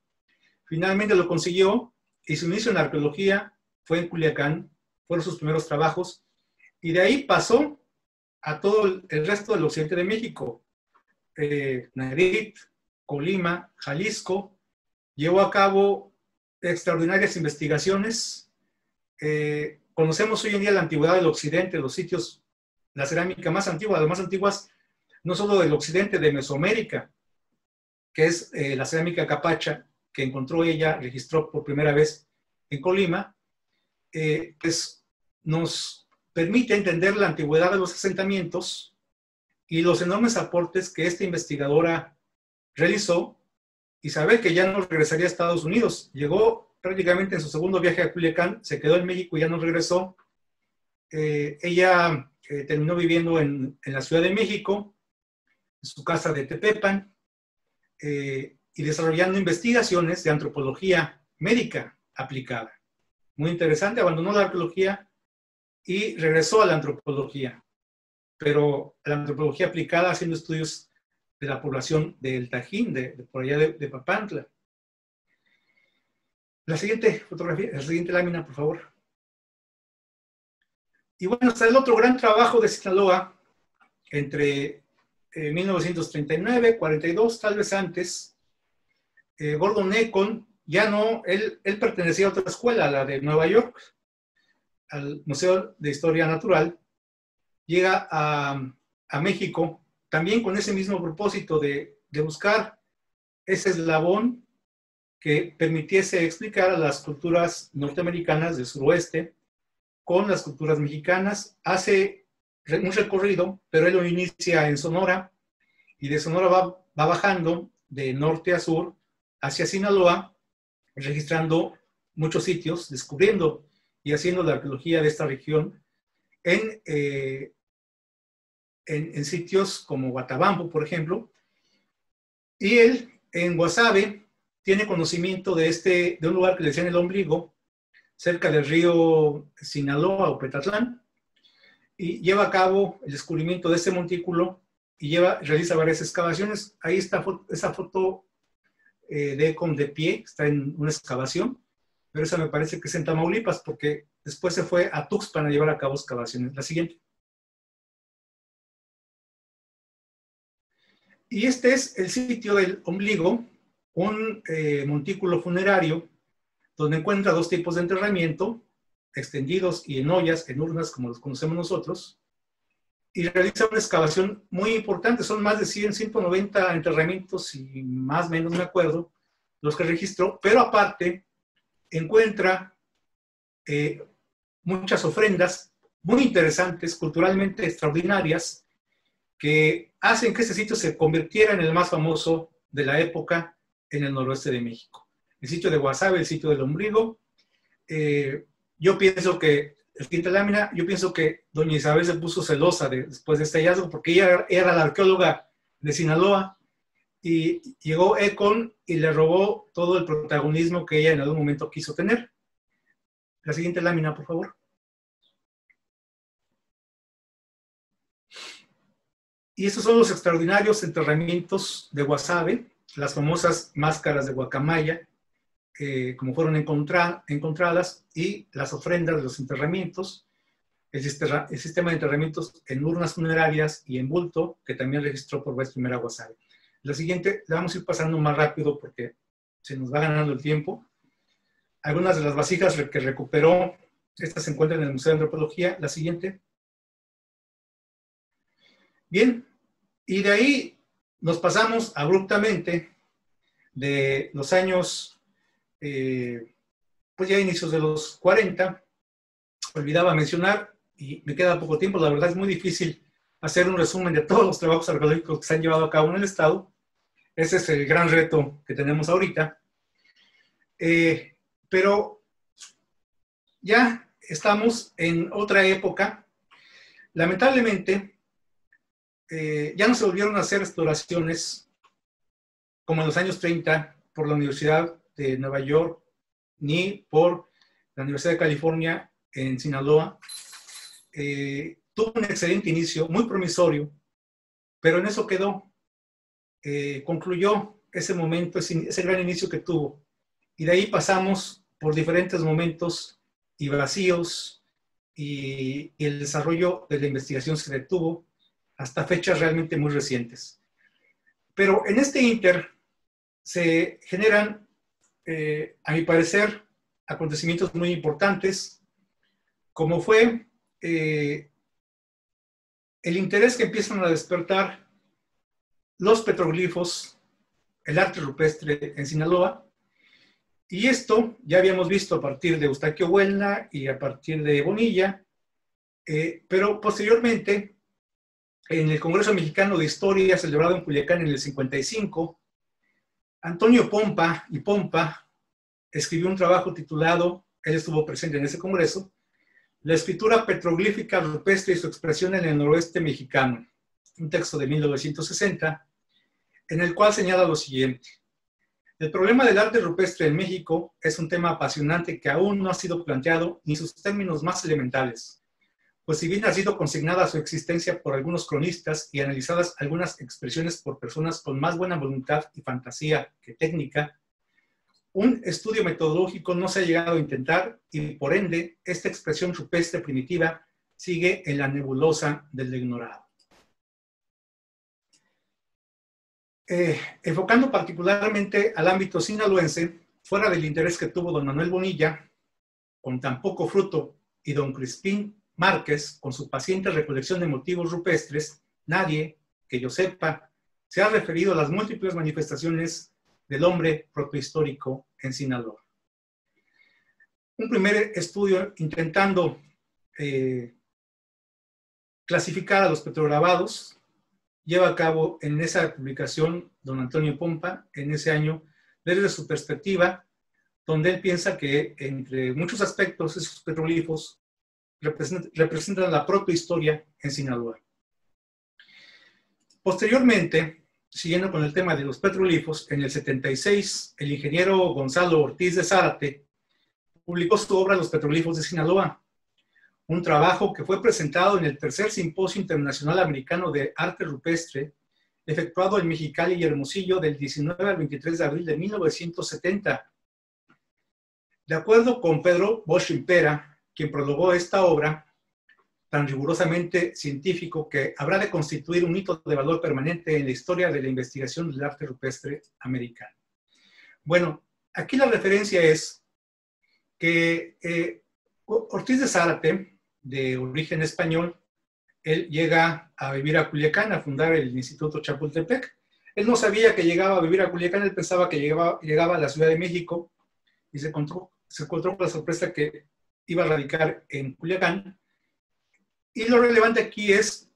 Finalmente lo consiguió y su inicio en la arqueología fue en Culiacán, fueron sus primeros trabajos, y de ahí pasó a todo el resto del occidente de México, Nayarit, Colima, Jalisco. Llevó a cabo extraordinarias investigaciones. Conocemos hoy en día la antigüedad del occidente, los sitios la cerámica más antigua, las más antiguas, no solo del occidente, de Mesoamérica, que es la cerámica capacha, que encontró ella, registró por primera vez en Colima, pues nos permite entender la antigüedad de los asentamientos y los enormes aportes que esta investigadora realizó, y saber que ya no regresaría a Estados Unidos. Llegó prácticamente en su segundo viaje a Culiacán, se quedó en México y ya no regresó. Ella terminó viviendo en la Ciudad de México, en su casa de Tepepan, y desarrollando investigaciones de antropología médica aplicada. Muy interesante, abandonó la arqueología y regresó a la antropología, pero a la antropología aplicada, haciendo estudios de la población del Tajín, por allá de Papantla. La siguiente fotografía, la siguiente lámina, por favor. Y bueno, está el otro gran trabajo de Sinaloa, entre 1939, 42, tal vez antes. Gordon Econ, ya no, él pertenecía a otra escuela, a la de Nueva York, al Museo de Historia Natural. Llega a México, también con ese mismo propósito de buscar ese eslabón que permitiese explicar a las culturas norteamericanas del suroeste con las culturas mexicanas. Hace un recorrido, pero él lo inicia en Sonora, y de Sonora va bajando de norte a sur hacia Sinaloa, registrando muchos sitios, descubriendo y haciendo la arqueología de esta región en sitios como Guatabampo, por ejemplo. Y él, en Guasave, tiene conocimiento de un lugar que le decían el Ombligo, cerca del río Sinaloa o Petatlán, y lleva a cabo el descubrimiento de este montículo y realiza varias excavaciones. Ahí está esa foto de Econ de pie, está en una excavación, pero esa me parece que es en Tamaulipas, porque después se fue a Tuxpan a llevar a cabo excavaciones. La siguiente. Y este es el sitio del Ombligo, un montículo funerario donde encuentra dos tipos de enterramiento, extendidos y en ollas, en urnas, como los conocemos nosotros, y realiza una excavación muy importante. Son más de 190 enterramientos y más o menos, me acuerdo, los que registró, pero aparte encuentra muchas ofrendas muy interesantes, culturalmente extraordinarias, que hacen que este sitio se convirtiera en el más famoso de la época en el noroeste de México. El sitio de Guasave, el sitio del Ombligo. Yo pienso que, el siguiente lámina, yo pienso que doña Isabel se puso celosa después de este hallazgo, porque ella era la arqueóloga de Sinaloa, y llegó Econ y le robó todo el protagonismo que ella en algún momento quiso tener. La siguiente lámina, por favor. Y estos son los extraordinarios enterramientos de Guasave, las famosas máscaras de guacamaya, como fueron encontradas, y las ofrendas de los enterramientos, el sistema de enterramientos en urnas funerarias y en bulto, que también registró por vez primera Guasave. La siguiente, la vamos a ir pasando más rápido porque se nos va ganando el tiempo. Algunas de las vasijas que recuperó, estas se encuentran en el Museo de Antropología. La siguiente. Bien, y de ahí nos pasamos abruptamente de los años, pues ya inicios de los 40, olvidaba mencionar, y me queda poco tiempo, la verdad es muy difícil hacer un resumen de todos los trabajos arqueológicos que se han llevado a cabo en el Estado. Ese es el gran reto que tenemos ahorita. Pero ya estamos en otra época. Lamentablemente, ya no se volvieron a hacer exploraciones como en los años 30 por la Universidad de Nueva York ni por la Universidad de California en Sinaloa. Tuvo un excelente inicio, muy promisorio, pero en eso quedó. Concluyó ese momento, ese gran inicio que tuvo. Y de ahí pasamos por diferentes momentos y vacíos, y el desarrollo de la investigación se detuvo hasta fechas realmente muy recientes. Pero en este ínter se generan, a mi parecer, acontecimientos muy importantes, como fue el interés que empiezan a despertar los petroglifos, el arte rupestre en Sinaloa, y esto ya habíamos visto a partir de Eustaquio Buelna y a partir de Bonilla, pero posteriormente, en el Congreso Mexicano de Historia, celebrado en Culiacán en el 55, Antonio Pompa escribió un trabajo titulado, él estuvo presente en ese congreso, La escritura petroglífica rupestre y su expresión en el noroeste mexicano, un texto de 1960, en el cual señala lo siguiente: el problema del arte rupestre en México es un tema apasionante que aún no ha sido planteado ni sus términos más elementales, pues si bien ha sido consignada su existencia por algunos cronistas y analizadas algunas expresiones por personas con más buena voluntad y fantasía que técnica, un estudio metodológico no se ha llegado a intentar y por ende esta expresión rupestre primitiva sigue en la nebulosa del ignorado. Enfocando particularmente al ámbito sinaloense, fuera del interés que tuvo don Manuel Bonilla, con tan poco fruto, y don Crispín Márquez, con su paciente recolección de motivos rupestres, nadie, que yo sepa, se ha referido a las múltiples manifestaciones del hombre protohistórico en Sinaloa. Un primer estudio intentando clasificar a los petrograbados lleva a cabo en esa publicación don Antonio Pompa, en ese año, desde su perspectiva, donde él piensa que entre muchos aspectos esos petroglifos representan la protohistoria en Sinaloa. Posteriormente, siguiendo con el tema de los petroglifos, en el 76, el ingeniero Gonzalo Ortiz de Zárate publicó su obra Los petroglifos de Sinaloa, un trabajo que fue presentado en el tercer Simposio Internacional Americano de Arte Rupestre, efectuado en Mexicali y Hermosillo del 19 al 23 de abril de 1970. De acuerdo con Pedro Bosch Impera, quien prologó esta obra, tan rigurosamente científico que habrá de constituir un hito de valor permanente en la historia de la investigación del arte rupestre americano. Bueno, aquí la referencia es que Ortiz de Zárate, de origen español, él llega a vivir a Culiacán, a fundar el Instituto Chapultepec. Él no sabía que llegaba a vivir a Culiacán, él pensaba que llegaba a la Ciudad de México y se encontró con la sorpresa que iba a radicar en Culiacán. Y lo relevante aquí es,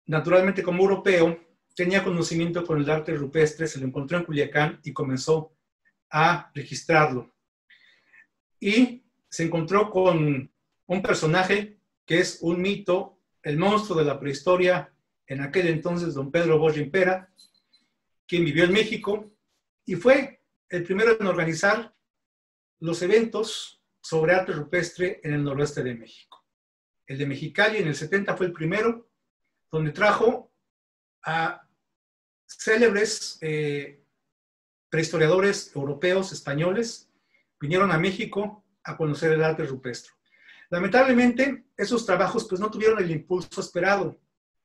naturalmente como europeo, tenía conocimiento con el arte rupestre, se lo encontró en Culiacán y comenzó a registrarlo. Y se encontró con un personaje que es un mito, el monstruo de la prehistoria, en aquel entonces don Pedro Bosch Impera, quien vivió en México y fue el primero en organizar los eventos sobre arte rupestre en el noroeste de México. El de Mexicali en el 70 fue el primero, donde trajo a célebres prehistoriadores europeos, españoles, vinieron a México a conocer el arte rupestre. Lamentablemente, esos trabajos pues, no tuvieron el impulso esperado.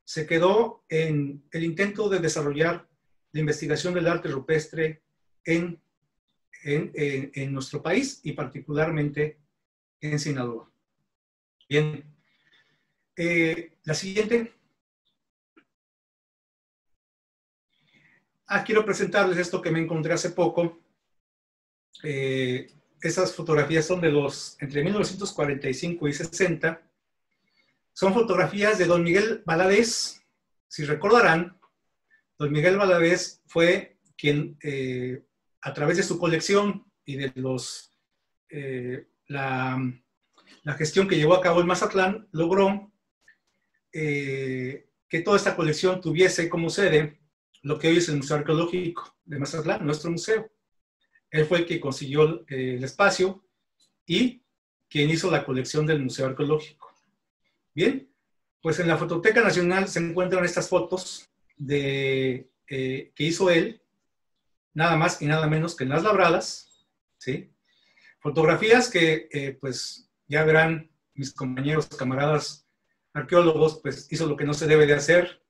Se quedó en el intento de desarrollar la investigación del arte rupestre en nuestro país y particularmente en Sinaloa. Bien. La siguiente. Quiero presentarles esto que me encontré hace poco. Esas fotografías son de entre 1945 y 60. Son fotografías de don Miguel Valadez. Si recordarán, don Miguel Valadez fue quien, a través de su colección y de la gestión que llevó a cabo en Mazatlán, logró que toda esta colección tuviese como sede lo que hoy es el Museo Arqueológico de Mazatlán, nuestro museo. Él fue el que consiguió el espacio y quien hizo la colección del Museo Arqueológico. Bien, pues en la Fototeca Nacional se encuentran estas fotos que hizo él, nada más y nada menos que en Las Labradas, ¿sí? Fotografías que pues ya verán mis compañeros, camaradas arqueólogos, pues hizo lo que no se debe de hacer,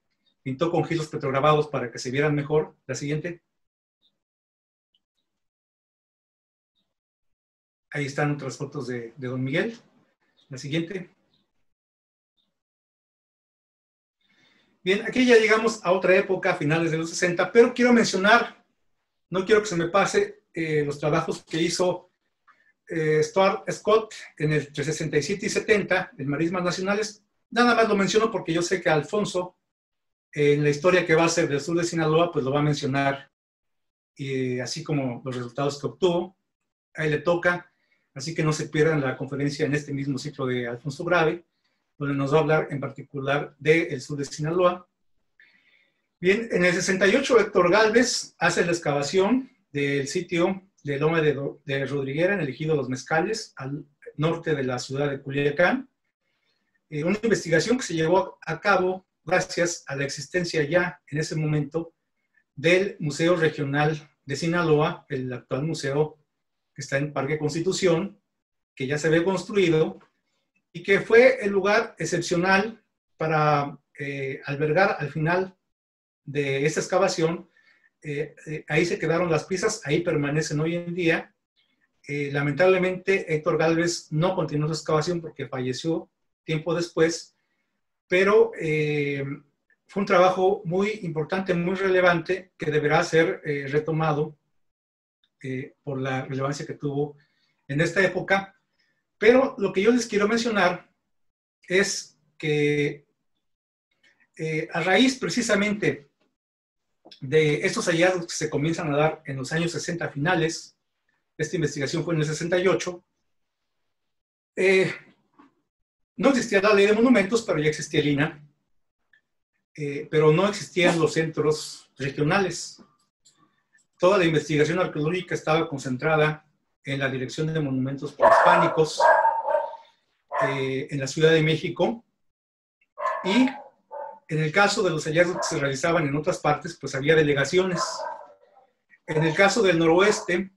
pintó con giros petrograbados para que se vieran mejor. La siguiente. Ahí están otras fotos de don Miguel. La siguiente. Bien, aquí ya llegamos a otra época, a finales de los 60, pero quiero mencionar, no quiero que se me pase los trabajos que hizo Stuart Scott entre 67 y 70 en marismas nacionales. Nada más lo menciono porque yo sé que Alfonso, en la historia que va a hacer del sur de Sinaloa, pues lo va a mencionar, así como los resultados que obtuvo. Ahí le toca, así que no se pierdan la conferencia en este mismo ciclo de Alfonso Grave, donde nos va a hablar en particular del sur de Sinaloa. Bien, en el 68 Héctor Gálvez hace la excavación del sitio de Loma de Rodriguera, en el ejido Los Mezcales, al norte de la ciudad de Culiacán. Una investigación que se llevó a cabo gracias a la existencia ya en ese momento del Museo Regional de Sinaloa, el actual museo que está en Parque Constitución, que ya se había construido y que fue el lugar excepcional para albergar al final de esta excavación. Ahí se quedaron las piezas, ahí permanecen hoy en día. Lamentablemente Héctor Gálvez no continuó su excavación porque falleció tiempo después, pero fue un trabajo muy importante, muy relevante, que deberá ser retomado por la relevancia que tuvo en esta época. Pero lo que yo les quiero mencionar es que a raíz precisamente de estos hallazgos que se comienzan a dar en los años 60 finales, esta investigación fue en el 68, no existía la ley de monumentos, pero ya existía el INAH, pero no existían los centros regionales. Toda la investigación arqueológica estaba concentrada en la Dirección de Monumentos Prehispánicos, en la Ciudad de México, y en el caso de los hallazgos que se realizaban en otras partes, pues había delegaciones. En el caso del noroeste,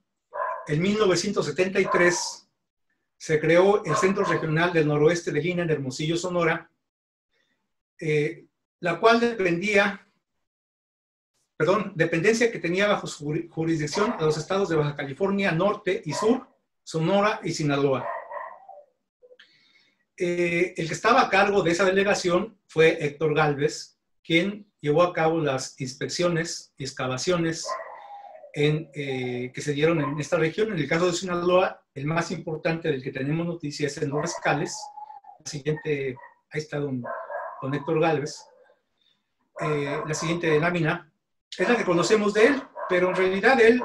en 1973 se creó el Centro Regional del Noroeste de Lina en Hermosillo, Sonora, la cual dependencia que tenía bajo su jurisdicción a los estados de Baja California Norte y Sur, Sonora y Sinaloa. El que estaba a cargo de esa delegación fue Héctor Gálvez, quien llevó a cabo las inspecciones y excavaciones que se dieron en esta región. En el caso de Sinaloa, el más importante del que tenemos noticia es el Los Mezcales. La siguiente, ahí está don Héctor Gálvez. La siguiente lámina es la que conocemos de él, pero en realidad él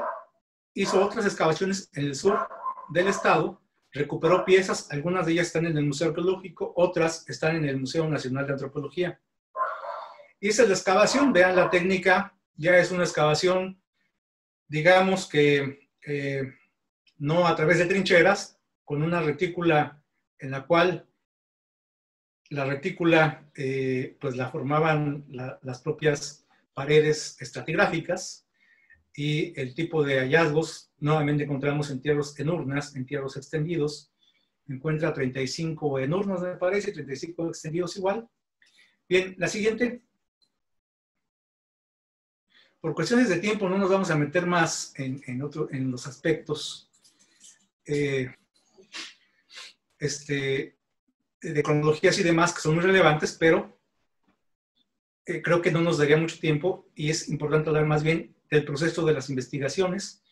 hizo otras excavaciones en el sur del estado, recuperó piezas, algunas de ellas están en el Museo Arqueológico, otras están en el Museo Nacional de Antropología. Hice la excavación, vean la técnica, ya es una excavación, digamos que no a través de trincheras, con una retícula en la cual la retícula pues la formaban las propias paredes estratigráficas, y el tipo de hallazgos nuevamente encontramos entierros en urnas, entierros extendidos. Encuentra 35 en urnas, me parece, y 35 extendidos igual. Bien, la siguiente. Por cuestiones de tiempo no nos vamos a meter más en los aspectos de cronologías y demás, que son muy relevantes, pero creo que no nos daría mucho tiempo y es importante hablar más bien del proceso de las investigaciones,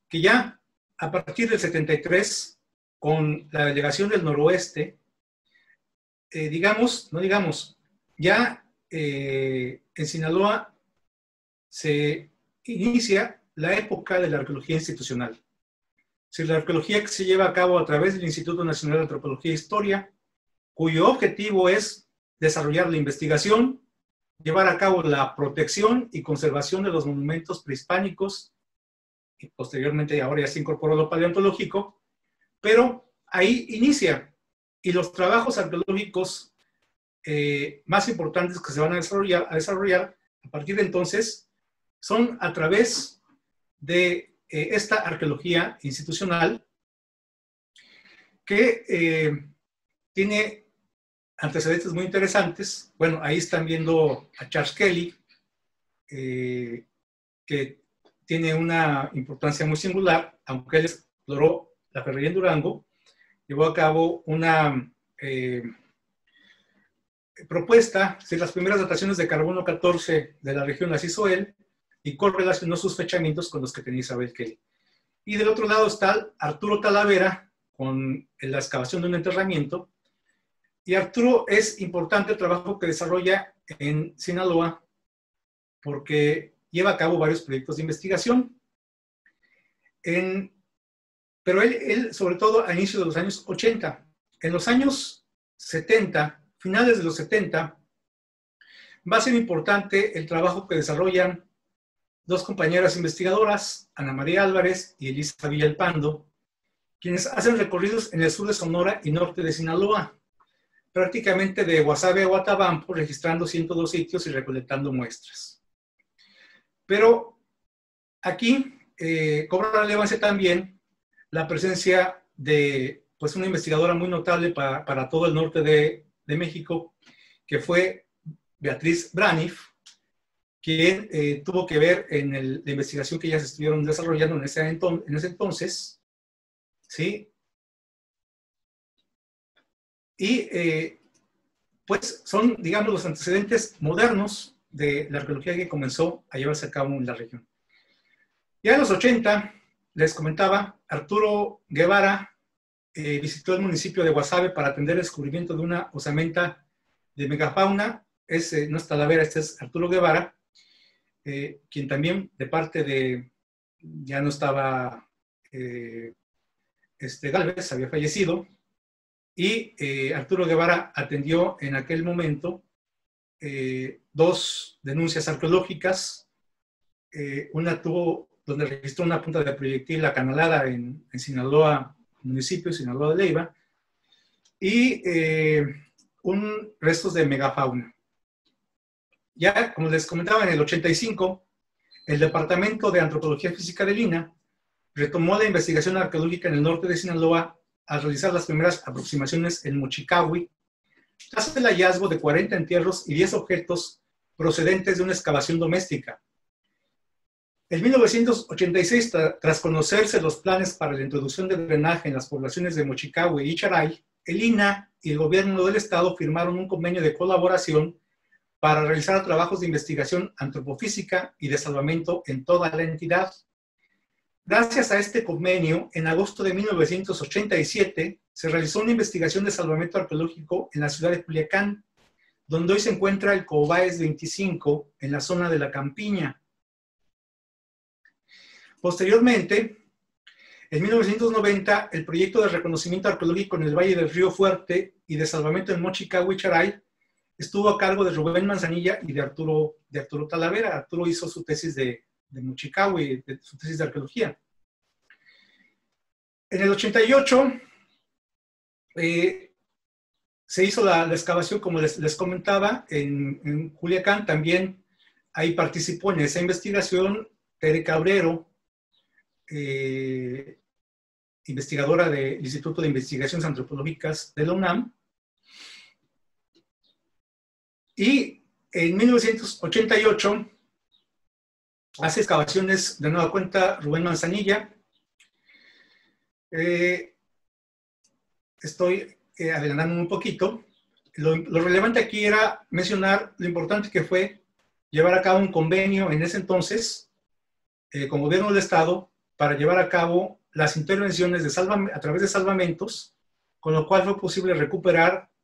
que ya a partir del 73, con la delegación del noroeste, ya en Sinaloa se inicia la época de la arqueología institucional. Es la arqueología que se lleva a cabo a través del Instituto Nacional de Antropología e Historia, cuyo objetivo es desarrollar la investigación, llevar a cabo la protección y conservación de los monumentos prehispánicos, y posteriormente ahora ya se incorporó lo paleontológico, pero ahí inicia, y los trabajos arqueológicos más importantes que se van a desarrollar a partir de entonces son a través de esta arqueología institucional, que tiene antecedentes muy interesantes. Bueno, ahí están viendo a Charles Kelly, que tiene una importancia muy singular, aunque él exploró la ferrería en Durango, llevó a cabo una propuesta, si las primeras dataciones de carbono 14 de la región las hizo él, y correlacionó sus fechamientos con los que tenía Isabel Kelly. Y del otro lado está Arturo Talavera, con la excavación de un enterramiento. Y Arturo, es importante el trabajo que desarrolla en Sinaloa, porque lleva a cabo varios proyectos de investigación. Pero él, sobre todo, a inicios de los años 80. En los años 70, finales de los 70, va a ser importante el trabajo que desarrollan dos compañeras investigadoras, Ana María Álvarez y Elisa Villalpando, quienes hacen recorridos en el sur de Sonora y norte de Sinaloa, prácticamente de Guasave a Guatabampo, registrando 102 sitios y recolectando muestras. Pero aquí cobra relevancia también la presencia de pues, una investigadora muy notable para todo el norte de México, que fue Beatriz Braniff, quien tuvo que ver en la investigación que ellas estuvieron desarrollando en ese entonces, ¿sí? Y pues son, digamos, los antecedentes modernos de la arqueología que comenzó a llevarse a cabo en la región. Ya en los 80, les comentaba, Arturo Guevara visitó el municipio de Guasave para atender el descubrimiento de una osamenta de megafauna. No es Talavera, este es Arturo Guevara, quien también de parte de, ya no estaba Gálvez, había fallecido, y Arturo Guevara atendió en aquel momento dos denuncias arqueológicas. Una tuvo, donde registró una punta de proyectil acanalada en Sinaloa, municipio de Sinaloa de Leiva, y restos de megafauna. Ya, como les comentaba, en el 85, el Departamento de Antropología Física del INAH retomó la investigación arqueológica en el norte de Sinaloa al realizar las primeras aproximaciones en Mochicahui, tras el hallazgo de 40 entierros y 10 objetos procedentes de una excavación doméstica. En 1986, tras conocerse los planes para la introducción de drenaje en las poblaciones de Mochicahui y Charay, el INAH y el gobierno del estado firmaron un convenio de colaboración para realizar trabajos de investigación antropofísica y de salvamento en toda la entidad. Gracias a este convenio, en agosto de 1987, se realizó una investigación de salvamento arqueológico en la ciudad de Culiacán, donde hoy se encuentra el Cobaes 25, en la zona de la Campiña. Posteriormente, en 1990, el proyecto de reconocimiento arqueológico en el Valle del Río Fuerte y de salvamento en Mochicahui y Charay estuvo a cargo de Rubén Manzanilla y de Arturo Talavera. Arturo hizo su tesis de Mochicahui, su tesis de arqueología. En el 88 se hizo la excavación, como les comentaba, en Culiacán. También ahí participó en esa investigación Tere Cabrero, investigadora del Instituto de Investigaciones Antropológicas de la UNAM. Y en 1988 hace excavaciones de nueva cuenta Rubén Manzanilla. Estoy adelantando un poquito. Lo relevante aquí era mencionar lo importante que fue llevar a cabo un convenio en ese entonces con el gobierno del estado para llevar a cabo las intervenciones a través de salvamentos, con lo cual fue posible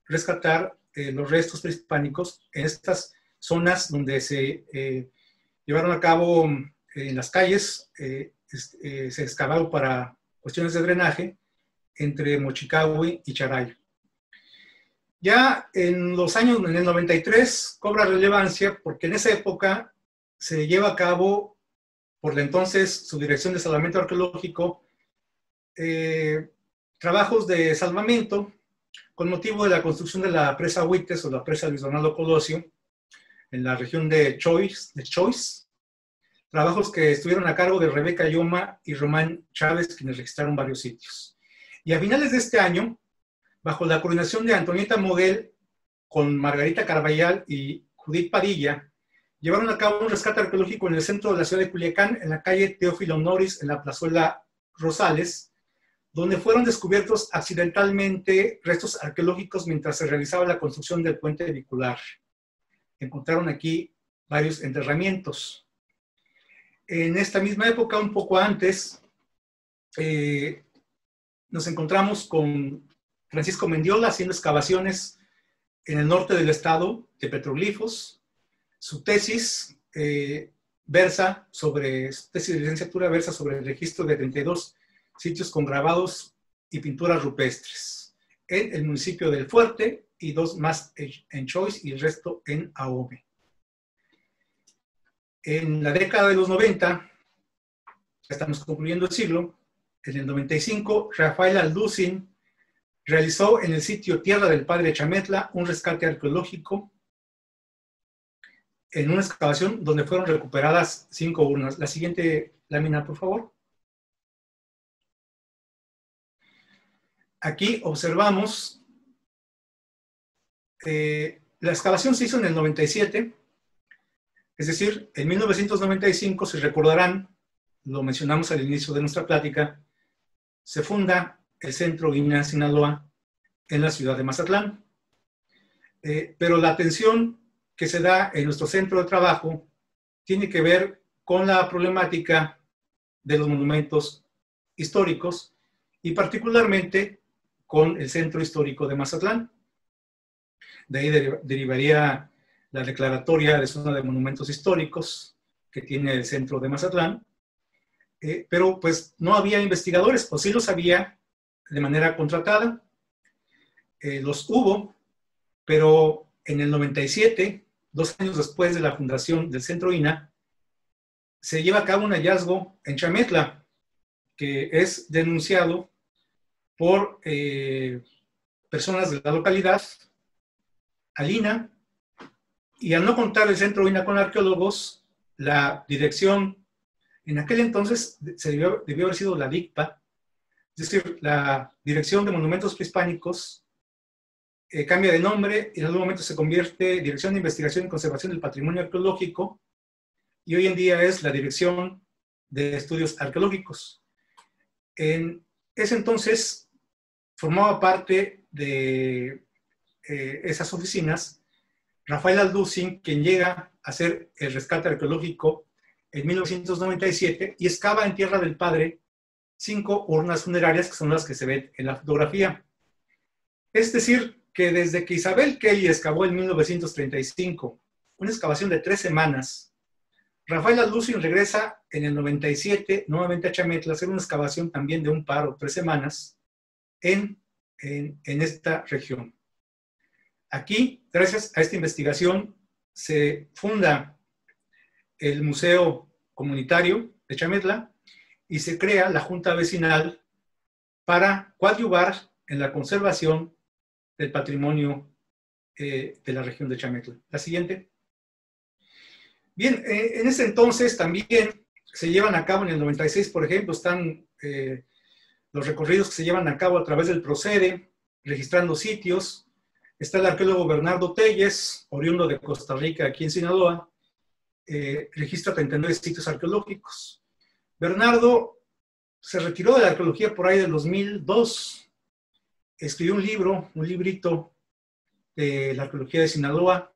rescatar los restos prehispánicos en estas zonas donde se llevaron a cabo en las calles, se excavaron para cuestiones de drenaje entre Mochicahui y Charay. Ya en el 93 cobra relevancia porque en esa época se lleva a cabo por la entonces Subdirección de Salvamento Arqueológico trabajos de salvamento con motivo de la construcción de la presa Huites o la presa Luis Donaldo Colosio en la región de Choix, trabajos que estuvieron a cargo de Rebeca Yoma y Román Chávez, quienes registraron varios sitios. Y a finales de este año, bajo la coordinación de Antonieta Moguel, con Margarita Carballal y Judith Padilla, llevaron a cabo un rescate arqueológico en el centro de la ciudad de Culiacán, en la calle Teófilo Noris, en la plazuela Rosales, donde fueron descubiertos accidentalmente restos arqueológicos mientras se realizaba la construcción del puente vehicular. Encontraron aquí varios enterramientos. En esta misma época, un poco antes, nos encontramos con Francisco Mendiola haciendo excavaciones en el norte del estado de petroglifos. Su tesis versa sobre, tesis de licenciatura versa sobre el registro de 32 sitios con grabados y pinturas rupestres en el municipio del Fuerte y 2 más en Choice y el resto en Ahome. En la década de los 90, ya estamos concluyendo el siglo, en el 95, Rafael Alducin realizó en el sitio Tierra del Padre Chametla un rescate arqueológico en una excavación donde fueron recuperadas 5 urnas. La siguiente lámina, por favor. Aquí observamos, la excavación se hizo en el 97, es decir, en 1995, si recordarán, lo mencionamos al inicio de nuestra plática, se funda el Centro INA Sinaloa en la ciudad de Mazatlán. Pero la atención que se da en nuestro centro de trabajo tiene que ver con la problemática de los monumentos históricos y particularmente con el Centro Histórico de Mazatlán. De ahí derivaría la declaratoria de zona de monumentos históricos que tiene el Centro de Mazatlán, pero pues no había investigadores, o sí los había de manera contratada. Los hubo, pero en el 97, 2 años después de la fundación del Centro INA, se lleva a cabo un hallazgo en Chametla, que es denunciado por personas de la localidad al INA, y al no contar el Centro INA con arqueólogos, la dirección, en aquel entonces debió haber sido la DICPA, es decir, la Dirección de Monumentos Prehispánicos, cambia de nombre y en algún momento se convierte en Dirección de Investigación y Conservación del Patrimonio Arqueológico, y hoy en día es la Dirección de Estudios Arqueológicos. En ese entonces formaba parte de esas oficinas Rafael Alducin, quien llega a hacer el rescate arqueológico en 1997 y excava en Tierra del Padre 5 urnas funerarias, que son las que se ven en la fotografía. Es decir, que desde que Isabel Kelly excavó en 1935 una excavación de 3 semanas, Rafael Alducin regresa en el 97 nuevamente a Chametla a hacer una excavación también de un par o 3 semanas en esta región. Aquí, gracias a esta investigación, se funda el Museo Comunitario de Chametla y se crea la Junta Vecinal para coadyuvar en la conservación del patrimonio de la región de Chametla. La siguiente. Bien, en ese entonces también se llevan a cabo en el 96, por ejemplo, están los recorridos que se llevan a cabo a través del Procede, registrando sitios. Está el arqueólogo Bernardo Telles, oriundo de Costa Rica, aquí en Sinaloa, registra 39 sitios arqueológicos. Bernardo se retiró de la arqueología por ahí del 2002, escribió un librito de la arqueología de Sinaloa,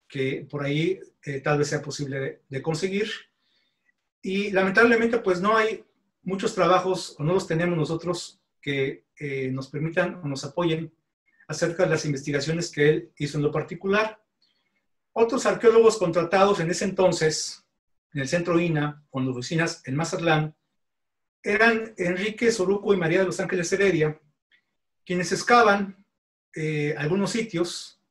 que por ahí tal vez sea posible de conseguir. Y lamentablemente pues no hay muchos trabajos, o no los tenemos nosotros, que nos permitan o nos apoyen acerca de las investigaciones que él hizo en lo particular. Otros arqueólogos contratados en ese entonces, en el Centro INA, con oficinas en Mazatlán, eran Enrique Soruco y María de los Ángeles Heredia, quienes excavan algunos sitios.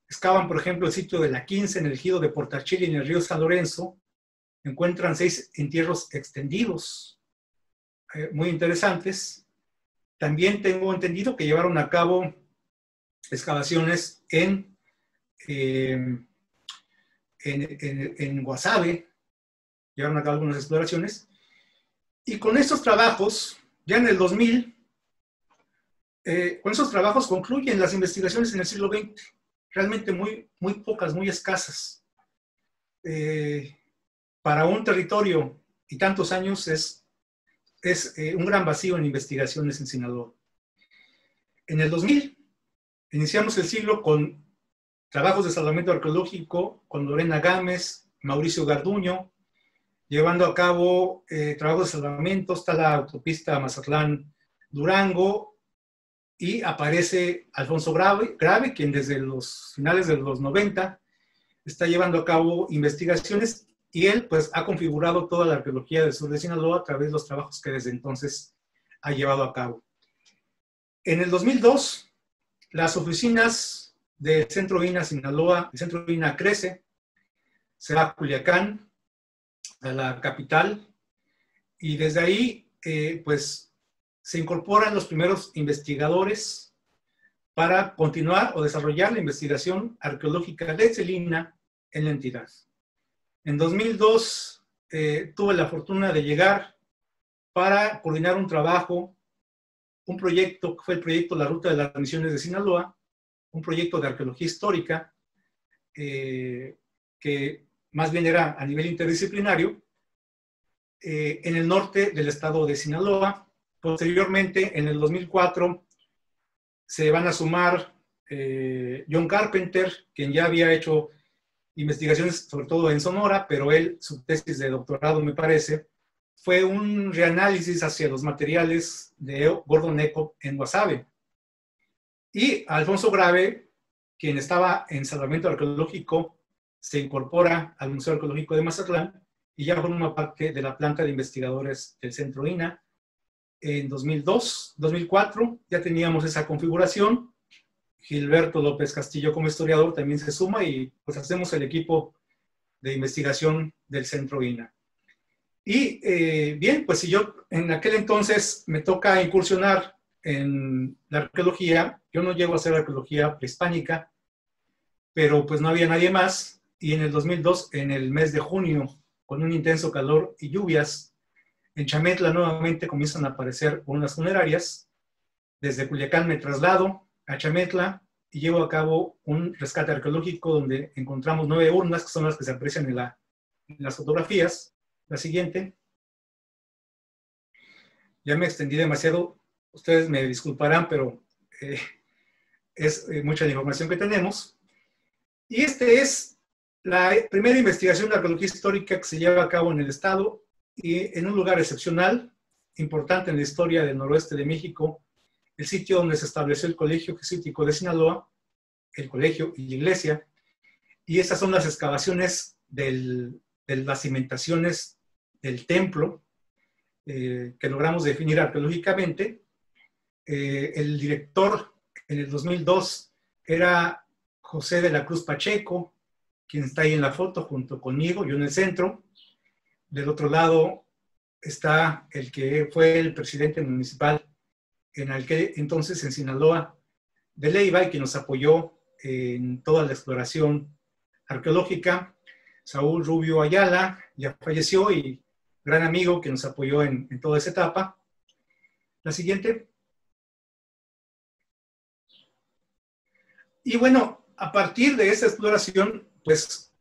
Excavan, por ejemplo, el sitio de la 15 en el ejido de Portachili, en el río San Lorenzo. Encuentran 6 entierros extendidos, muy interesantes. También tengo entendido que llevaron a cabo excavaciones en Guasave, llevaron a cabo algunas exploraciones, y con estos trabajos, ya en el 2000, con esos trabajos concluyen las investigaciones en el siglo XX, realmente muy pocas, muy escasas. Para un territorio y tantos años es es un gran vacío en investigaciones en Sinaloa. En el 2000 iniciamos el siglo con trabajos de salvamento arqueológico con Lorena Gámez, Mauricio Garduño, llevando a cabo trabajos de salvamento. Está la autopista Mazatlán-Durango y aparece Alfonso Grave, quien desde los finales de los 90 está llevando a cabo investigaciones, y él pues ha configurado toda la arqueología del sur de Sinaloa a través de los trabajos que desde entonces ha llevado a cabo. En el 2002, las oficinas del Centro INA Sinaloa, el Centro INA crece, se va a Culiacán, a la capital, y desde ahí pues se incorporan los primeros investigadores para continuar o desarrollar la investigación arqueológica de Celina en la entidad. En 2002 tuve la fortuna de llegar para coordinar un trabajo, un proyecto que fue el proyecto La Ruta de las Misiones de Sinaloa, un proyecto de arqueología histórica que más bien era a nivel interdisciplinario, en el norte del estado de Sinaloa. Posteriormente, en el 2004, se van a sumar John Carpenter, quien ya había hecho investigaciones sobre todo en Sonora, pero él, su tesis de doctorado, me parece, fue un reanálisis hacia los materiales de Gordon Eco en Guasave. Y Alfonso Grave, quien estaba en salvamento arqueológico, se incorpora al Museo Arqueológico de Mazatlán y ya forma parte de la planta de investigadores del Centro INA. En 2004 ya teníamos esa configuración. Gilberto López Castillo como historiador también se suma y pues hacemos el equipo de investigación del Centro INA. Y bien, pues si yo en aquel entonces me toca incursionar en la arqueología, yo no llego a hacer arqueología prehispánica, pero pues no había nadie más, y en el 2002, en el mes de junio, con un intenso calor y lluvias, en Chametla nuevamente comienzan a aparecer urnas funerarias. Desde Culiacán me traslado a Chametla y llevo a cabo un rescate arqueológico donde encontramos 9 urnas, que son las que se aprecian en las fotografías. La siguiente. Ya me extendí demasiado, ustedes me disculparán, pero es mucha la información que tenemos. Y este es la primera investigación de arqueología histórica que se lleva a cabo en el estado y en un lugar excepcional, importante en la historia del noroeste de México, el sitio donde se estableció el Colegio Jesuítico de Sinaloa, el colegio y la iglesia. Y estas son las excavaciones de las cimentaciones del templo que logramos definir arqueológicamente. El director en el 2002 era José de la Cruz Pacheco, quien está ahí en la foto junto conmigo, yo en el centro. Del otro lado está el que fue el presidente municipal en aquel entonces en Sinaloa de Leiva y que nos apoyó en toda la exploración arqueológica. Saúl Rubio Ayala ya falleció y gran amigo que nos apoyó en toda esa etapa. La siguiente. Y bueno, a partir de esa exploración, pues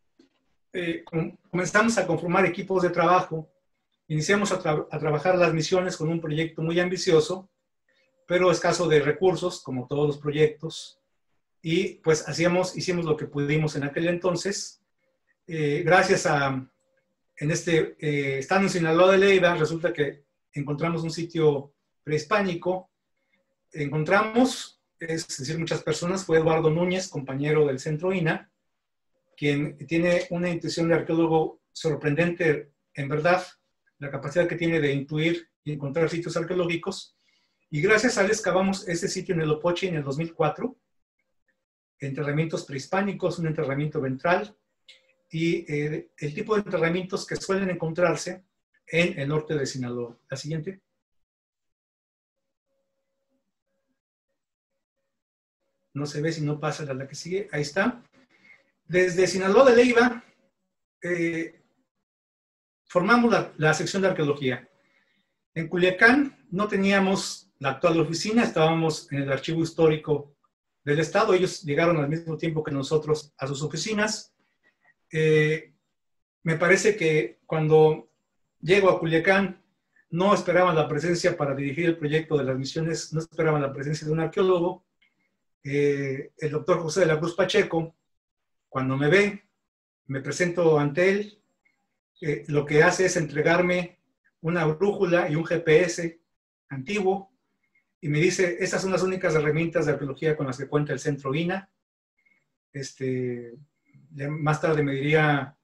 comenzamos a conformar equipos de trabajo. Iniciamos a trabajar las misiones con un proyecto muy ambicioso, pero escaso de recursos, como todos los proyectos. Y pues hicimos lo que pudimos en aquel entonces. Gracias a, estando en Sinaloa de Leiva, resulta que encontramos un sitio prehispánico. Encontramos, es decir, muchas personas, fue Eduardo Núñez, compañero del Centro INA, quien tiene una intuición de arqueólogo sorprendente, en verdad, la capacidad que tiene de intuir y encontrar sitios arqueológicos. Y gracias a él excavamos ese sitio en el Opoche en el 2004, enterramientos prehispánicos, un enterramiento ventral, y el tipo de enterramientos que suelen encontrarse en el norte de Sinaloa. La siguiente. No se ve si no pasa la que sigue. Ahí está. Desde Sinaloa de Leiva formamos la sección de arqueología. En Culiacán no teníamos la actual oficina, estábamos en el archivo histórico del estado. Ellos llegaron al mismo tiempo que nosotros a sus oficinas. Me parece que cuando llego a Culiacán no esperaban la presencia para dirigir el proyecto de las misiones, no esperaban la presencia de un arqueólogo. El doctor José de la Cruz Pacheco, cuando me ve, me presento ante él, lo que hace es entregarme una brújula y un GPS antiguo, y me dice, estas son las únicas herramientas de arqueología con las que cuenta el Centro INAH. Más tarde me diría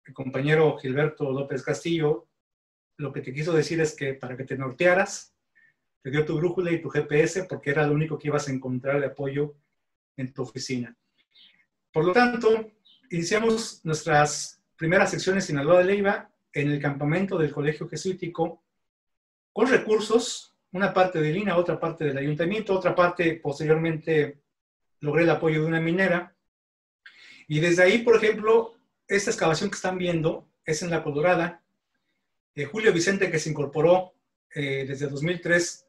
el compañero Gilberto López Castillo, lo que te quiso decir es que para que te nortearas, te dio tu brújula y tu GPS porque era lo único que ibas a encontrar de apoyo en tu oficina. Por lo tanto, iniciamos nuestras primeras secciones en Sinaloa de Leiva en el campamento del Colegio Jesuítico con recursos, una parte del INAH, otra parte del ayuntamiento, otra parte posteriormente logré el apoyo de una minera. Y desde ahí, por ejemplo, esta excavación que están viendo es en La Colorada. Julio Vicente, que se incorporó desde 2003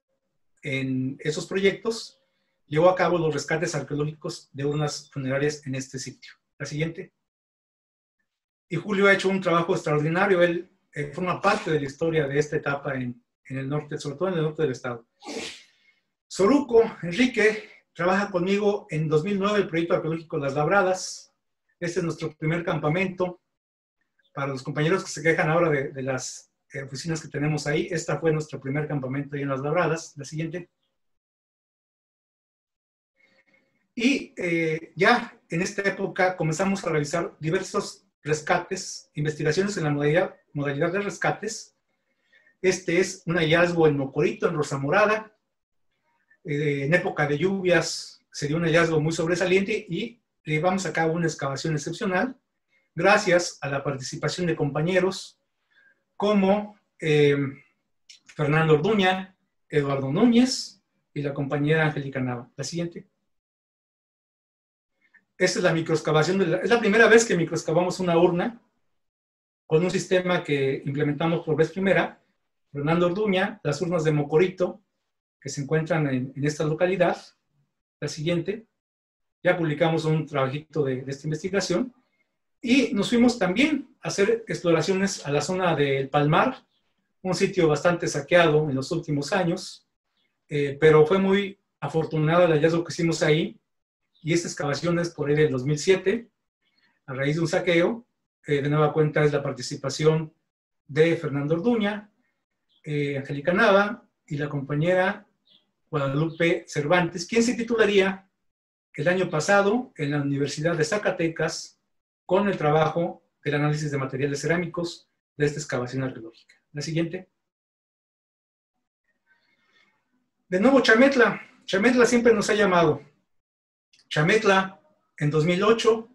en esos proyectos, llevó a cabo los rescates arqueológicos de urnas funerarias en este sitio. La siguiente. Y Julio ha hecho un trabajo extraordinario. Él forma parte de la historia de esta etapa en el norte, sobre todo en el norte del estado. Soruco Enrique trabaja conmigo en 2009 el proyecto arqueológico Las Labradas. Este es nuestro primer campamento. Para los compañeros que se quejan ahora de las oficinas que tenemos ahí, esta fue nuestro primer campamento ahí en Las Labradas. La siguiente. Y ya en esta época comenzamos a realizar diversos rescates, investigaciones en la modalidad de rescates. Este es un hallazgo en Mocorito, en Rosa Morada. En época de lluvias se dio un hallazgo muy sobresaliente y llevamos a cabo una excavación excepcional gracias a la participación de compañeros como Fernando Orduña, Eduardo Núñez y la compañera Angélica Nava. La siguiente. Esta es la microexcavación, es la primera vez que microexcavamos una urna con un sistema que implementamos por vez primera. Fernando Orduña, las urnas de Mocorito, que se encuentran en esta localidad. La siguiente. Ya publicamos un trabajito de esta investigación. Y nos fuimos también a hacer exploraciones a la zona del Palmar, un sitio bastante saqueado en los últimos años, pero fue muy afortunado el hallazgo que hicimos ahí. Y esta excavación es por ahí del 2007, a raíz de un saqueo. De nueva cuenta es la participación de Fernando Orduña, Angélica Nava y la compañera Guadalupe Cervantes, quien se titularía el año pasado en la Universidad de Zacatecas con el trabajo del análisis de materiales cerámicos de esta excavación arqueológica. La siguiente. De nuevo, Chametla. Chametla siempre nos ha llamado. Chametla, en 2008,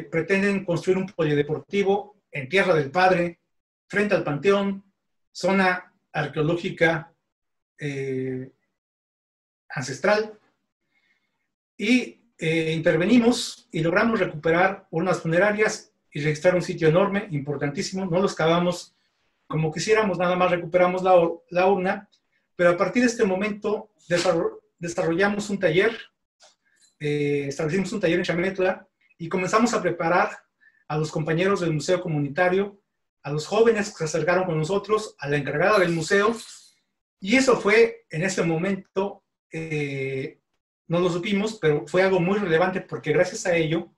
pretenden construir un polideportivo en Tierra del Padre, frente al Panteón, zona arqueológica ancestral. Y intervenimos y logramos recuperar urnas funerarias y registrar un sitio enorme, importantísimo. No lo excavamos como quisiéramos, nada más recuperamos la urna, pero a partir de este momento desarrollamos un taller. Establecimos un taller en Chametla y comenzamos a preparar a los compañeros del museo comunitario, a los jóvenes que se acercaron con nosotros, a la encargada del museo, y eso fue en ese momento, no lo supimos, pero fue algo muy relevante porque gracias a ello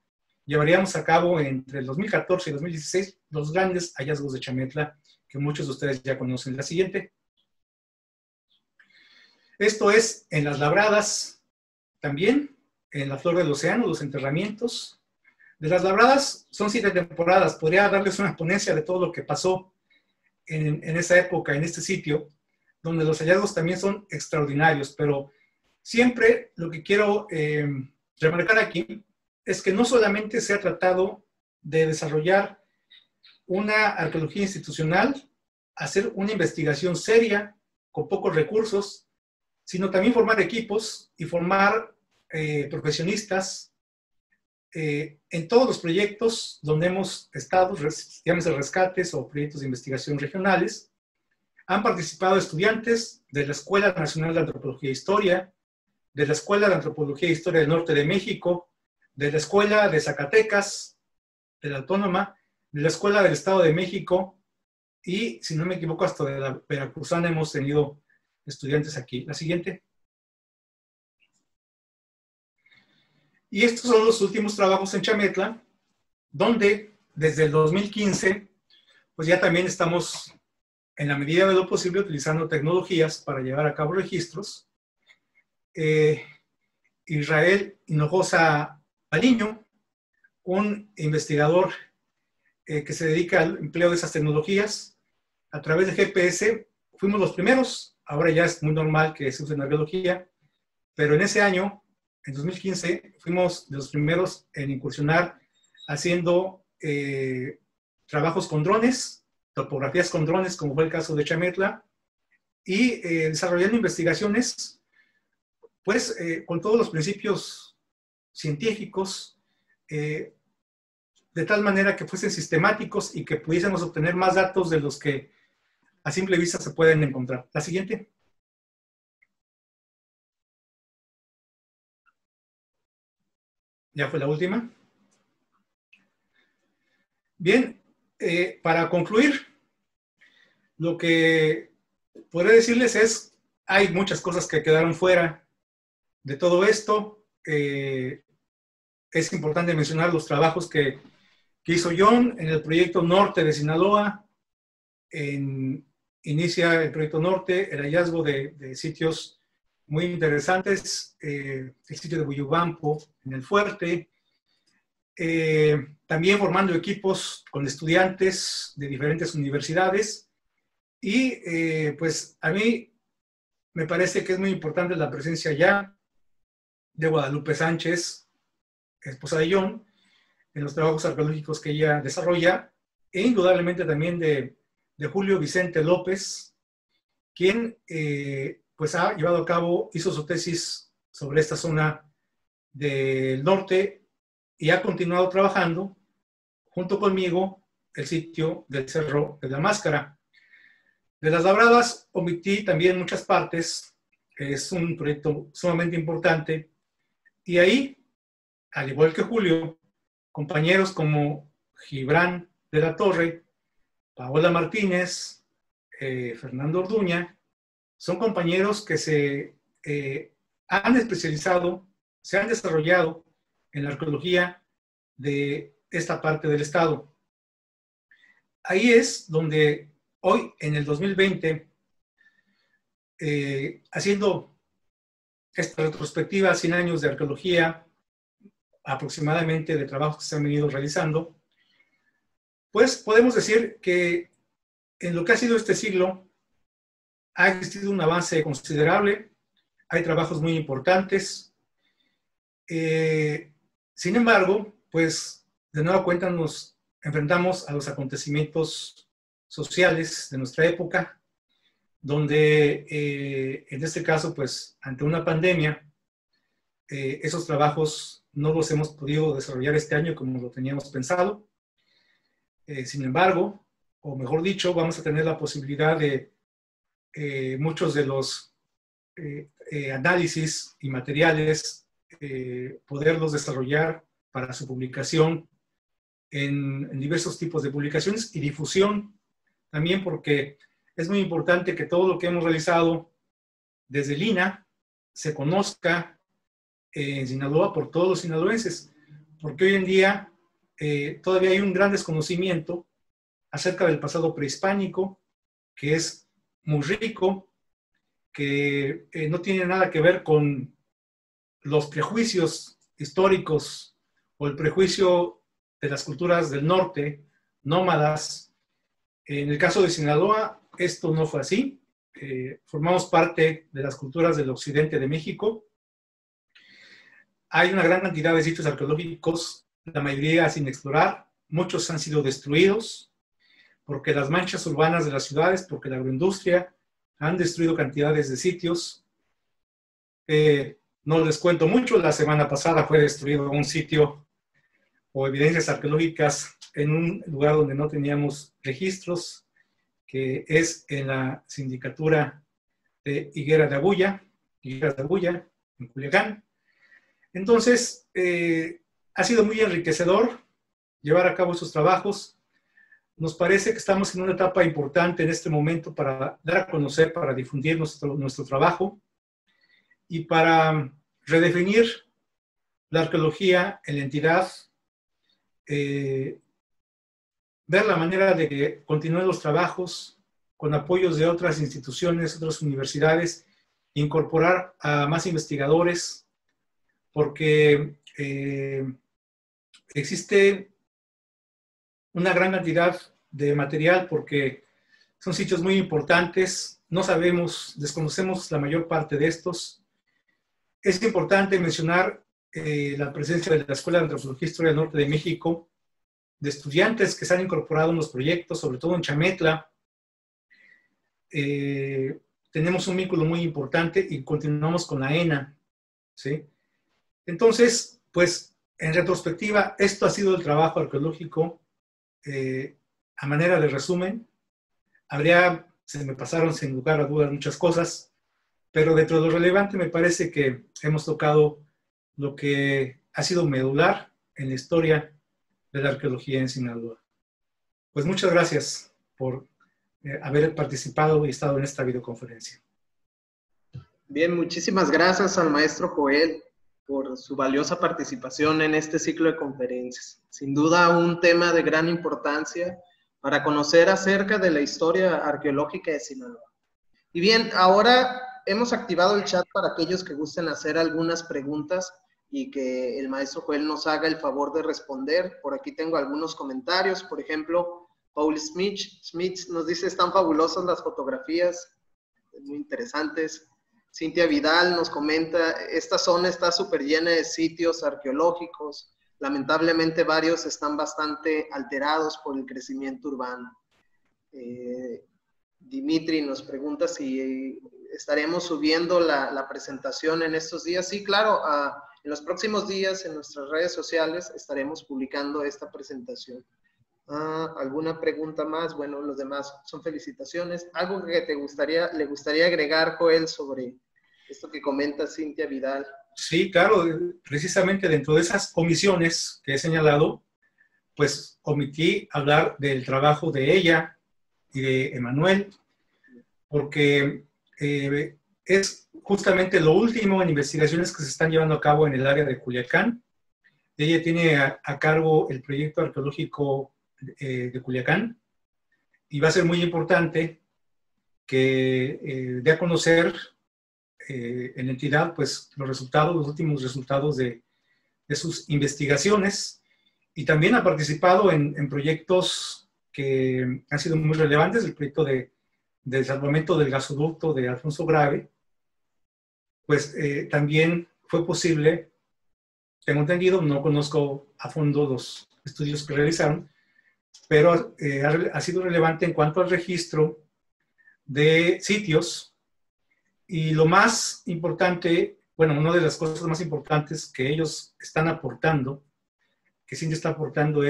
llevaríamos a cabo entre el 2014 y 2016 los grandes hallazgos de Chametla que muchos de ustedes ya conocen. La siguiente. Esto es en Las Labradas también, en la Flor del Océano, los enterramientos. De Las Labradas son 7 temporadas. Podría darles una ponencia de todo lo que pasó en esa época, en este sitio, donde los hallazgos también son extraordinarios, pero siempre lo que quiero remarcar aquí es que no solamente se ha tratado de desarrollar una arqueología institucional, hacer una investigación seria, con pocos recursos, sino también formar equipos y formar profesionistas en todos los proyectos donde hemos estado, llámese rescates o proyectos de investigación regionales. Han participado estudiantes de la Escuela Nacional de Antropología e Historia, de la Escuela de Antropología e Historia del Norte de México, de la Escuela de Zacatecas, de la Autónoma, de la Escuela del Estado de México, y, si no me equivoco, hasta de la Veracruzana hemos tenido estudiantes aquí. La siguiente. Y estos son los últimos trabajos en Chametla, donde desde el 2015, pues ya también estamos, en la medida de lo posible, utilizando tecnologías para llevar a cabo registros. Israel Hinojosa Baliño, un investigador que se dedica al empleo de esas tecnologías, a través de GPS, fuimos los primeros. Ahora ya es muy normal que se use en arqueología, pero en ese año, en 2015, fuimos de los primeros en incursionar haciendo trabajos con drones, topografías con drones, como fue el caso de Chametla, y desarrollando investigaciones, pues, con todos los principios científicos, de tal manera que fuesen sistemáticos y que pudiésemos obtener más datos de los que a simple vista se pueden encontrar. La siguiente. Ya fue la última. Bien, para concluir, lo que podré decirles es, hay muchas cosas que quedaron fuera de todo esto. Es importante mencionar los trabajos que hizo John en el proyecto Norte de Sinaloa. Inicia el proyecto Norte, el hallazgo de sitios muy interesantes, el sitio de Buyubampo en el Fuerte, también formando equipos con estudiantes de diferentes universidades, y pues a mí me parece que es muy importante la presencia ya de Guadalupe Sánchez, esposa de John, en los trabajos arqueológicos que ella desarrolla, e indudablemente también de Julio Vicente López, quien pues ha llevado a cabo, hizo su tesis sobre esta zona del norte y ha continuado trabajando junto conmigo el sitio del Cerro de la Máscara. De las Labradas omití también muchas partes, es un proyecto sumamente importante, y ahí, al igual que Julio, compañeros como Gibran de la Torre, Paola Martínez, Fernando Orduña, son compañeros que se han especializado, se han desarrollado en la arqueología de esta parte del estado. Ahí es donde hoy, en el 2020, haciendo esta retrospectiva, 100 años de arqueología, aproximadamente de trabajos que se han venido realizando, pues podemos decir que en lo que ha sido este siglo ha existido un avance considerable, hay trabajos muy importantes. Sin embargo, pues de nueva cuenta nos enfrentamos a los acontecimientos sociales de nuestra época, donde en este caso, pues ante una pandemia, esos trabajos no los hemos podido desarrollar este año como lo teníamos pensado. Sin embargo, o mejor dicho, vamos a tener la posibilidad de muchos de los análisis y materiales, poderlos desarrollar para su publicación en diversos tipos de publicaciones y difusión también, porque es muy importante que todo lo que hemos realizado desde el INAH se conozca en Sinaloa por todos los sinaloenses, porque hoy en día todavía hay un gran desconocimiento acerca del pasado prehispánico, que es muy rico, que no tiene nada que ver con los prejuicios históricos o el prejuicio de las culturas del norte, nómadas. En el caso de Sinaloa, esto no fue así. Formamos parte de las culturas del occidente de México. Hay una gran cantidad de sitios arqueológicos, la mayoría sin explorar, muchos han sido destruidos, porque las manchas urbanas de las ciudades, porque la agroindustria han destruido cantidades de sitios. No les cuento mucho, la semana pasada fue destruido un sitio o evidencias arqueológicas en un lugar donde no teníamos registros, que es en la sindicatura de Higueras de Agulla, en Culiacán. Entonces, ha sido muy enriquecedor llevar a cabo estos trabajos. nos parece que estamos en una etapa importante en este momento para dar a conocer, para difundir nuestro trabajo y para redefinir la arqueología en la entidad, ver la manera de que continúen los trabajos con apoyos de otras instituciones, otras universidades, incorporar a más investigadores, porque existe una gran cantidad de material, porque son sitios muy importantes, no sabemos, desconocemos la mayor parte de estos. Es importante mencionar la presencia de la Escuela de Antropología e Historia del Norte de México, de estudiantes que se han incorporado en los proyectos, sobre todo en Chametla. Tenemos un vínculo muy importante y continuamos con la ENA, ¿sí? Entonces, pues, en retrospectiva, esto ha sido el trabajo arqueológico. A manera de resumen, se me pasaron sin lugar a dudas muchas cosas, pero dentro de lo relevante me parece que hemos tocado lo que ha sido medular en la historia de la arqueología en Sinaloa. Pues muchas gracias por haber participado y estado en esta videoconferencia. Bien, muchísimas gracias al maestro Joel por su valiosa participación en este ciclo de conferencias. Sin duda un tema de gran importancia para conocer acerca de la historia arqueológica de Sinaloa. Y bien, ahora hemos activado el chat para aquellos que gusten hacer algunas preguntas y que el maestro Joel nos haga el favor de responder. Por aquí tengo algunos comentarios. Por ejemplo, Paul Smith nos dice, están fabulosas las fotografías, muy interesantes. Cintia Vidal nos comenta, esta zona está súper llena de sitios arqueológicos. Lamentablemente varios están bastante alterados por el crecimiento urbano. Dimitri nos pregunta si estaremos subiendo la presentación en estos días. Sí, claro, en los próximos días en nuestras redes sociales estaremos publicando esta presentación. ¿Alguna pregunta más? Bueno, los demás son felicitaciones. ¿Algo que le gustaría agregar, Joel, sobre esto que comenta Cintia Vidal? Sí, claro, precisamente dentro de esas omisiones que he señalado, pues omití hablar del trabajo de ella y de Emanuel, porque es justamente lo último en investigaciones que se están llevando a cabo en el área de Culiacán. Ella tiene a cargo el proyecto arqueológico de Culiacán y va a ser muy importante que dé a conocer en la entidad pues los últimos resultados de sus investigaciones, y también ha participado en proyectos que han sido muy relevantes. El proyecto del salvamento del gasoducto de Alfonso Grave, pues también fue posible, tengo entendido, no conozco a fondo los estudios que realizaron, pero ha sido relevante en cuanto al registro de sitios. Y lo más importante, bueno, una de las cosas más importantes que ellos están aportando, que Cintia está aportando,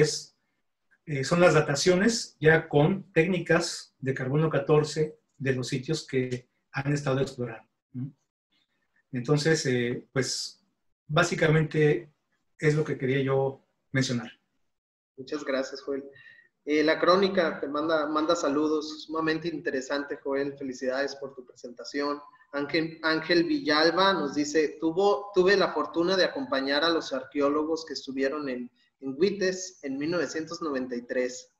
son las dataciones ya con técnicas de carbono 14 de los sitios que han estado explorando. Entonces, pues básicamente es lo que quería yo mencionar. Muchas gracias, Joel. La crónica te manda saludos, sumamente interesante, Joel. Felicidades por tu presentación. Ángel Villalba nos dice, tuve la fortuna de acompañar a los arqueólogos que estuvieron en Huites en 1993.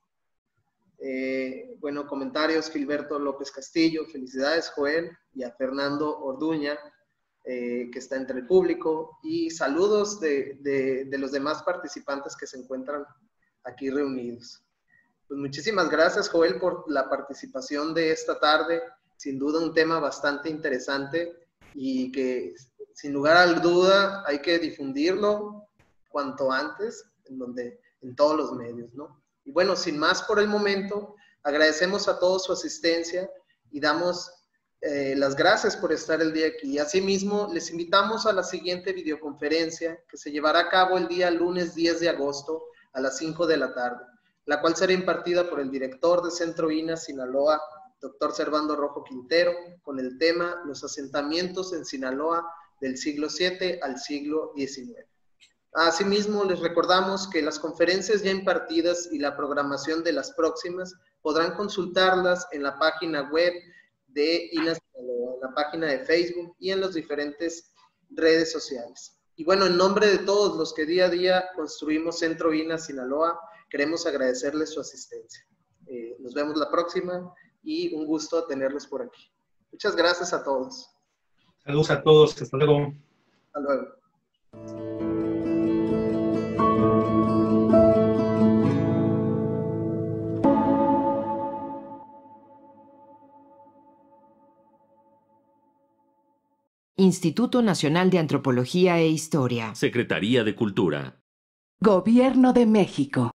Bueno, comentarios, Gilberto López Castillo, felicidades, Joel, y a Fernando Orduña, que está entre el público, y saludos de los demás participantes que se encuentran aquí reunidos. Pues muchísimas gracias, Joel, por la participación de esta tarde. Sin duda un tema bastante interesante y que sin lugar a duda hay que difundirlo cuanto antes en todos los medios, ¿no? Y bueno, sin más por el momento, agradecemos a todos su asistencia y damos las gracias por estar el día aquí. Asimismo, les invitamos a la siguiente videoconferencia que se llevará a cabo el día lunes 10 de agosto a las 5 de la tarde, la cual será impartida por el director de Centro INAH Sinaloa, Dr. Servando Rojo Quintero, con el tema Los asentamientos en Sinaloa del siglo VII al siglo XIX. Asimismo, les recordamos que las conferencias ya impartidas y la programación de las próximas podrán consultarlas en la página web de INA Sinaloa, en la página de Facebook y en las diferentes redes sociales. Y bueno, en nombre de todos los que día a día construimos Centro INA Sinaloa, queremos agradecerles su asistencia. Nos vemos la próxima y un gusto tenerlos por aquí. Muchas gracias a todos. Saludos a todos. Hasta luego. Hasta luego. Instituto Nacional de Antropología e Historia. Secretaría de Cultura. Gobierno de México.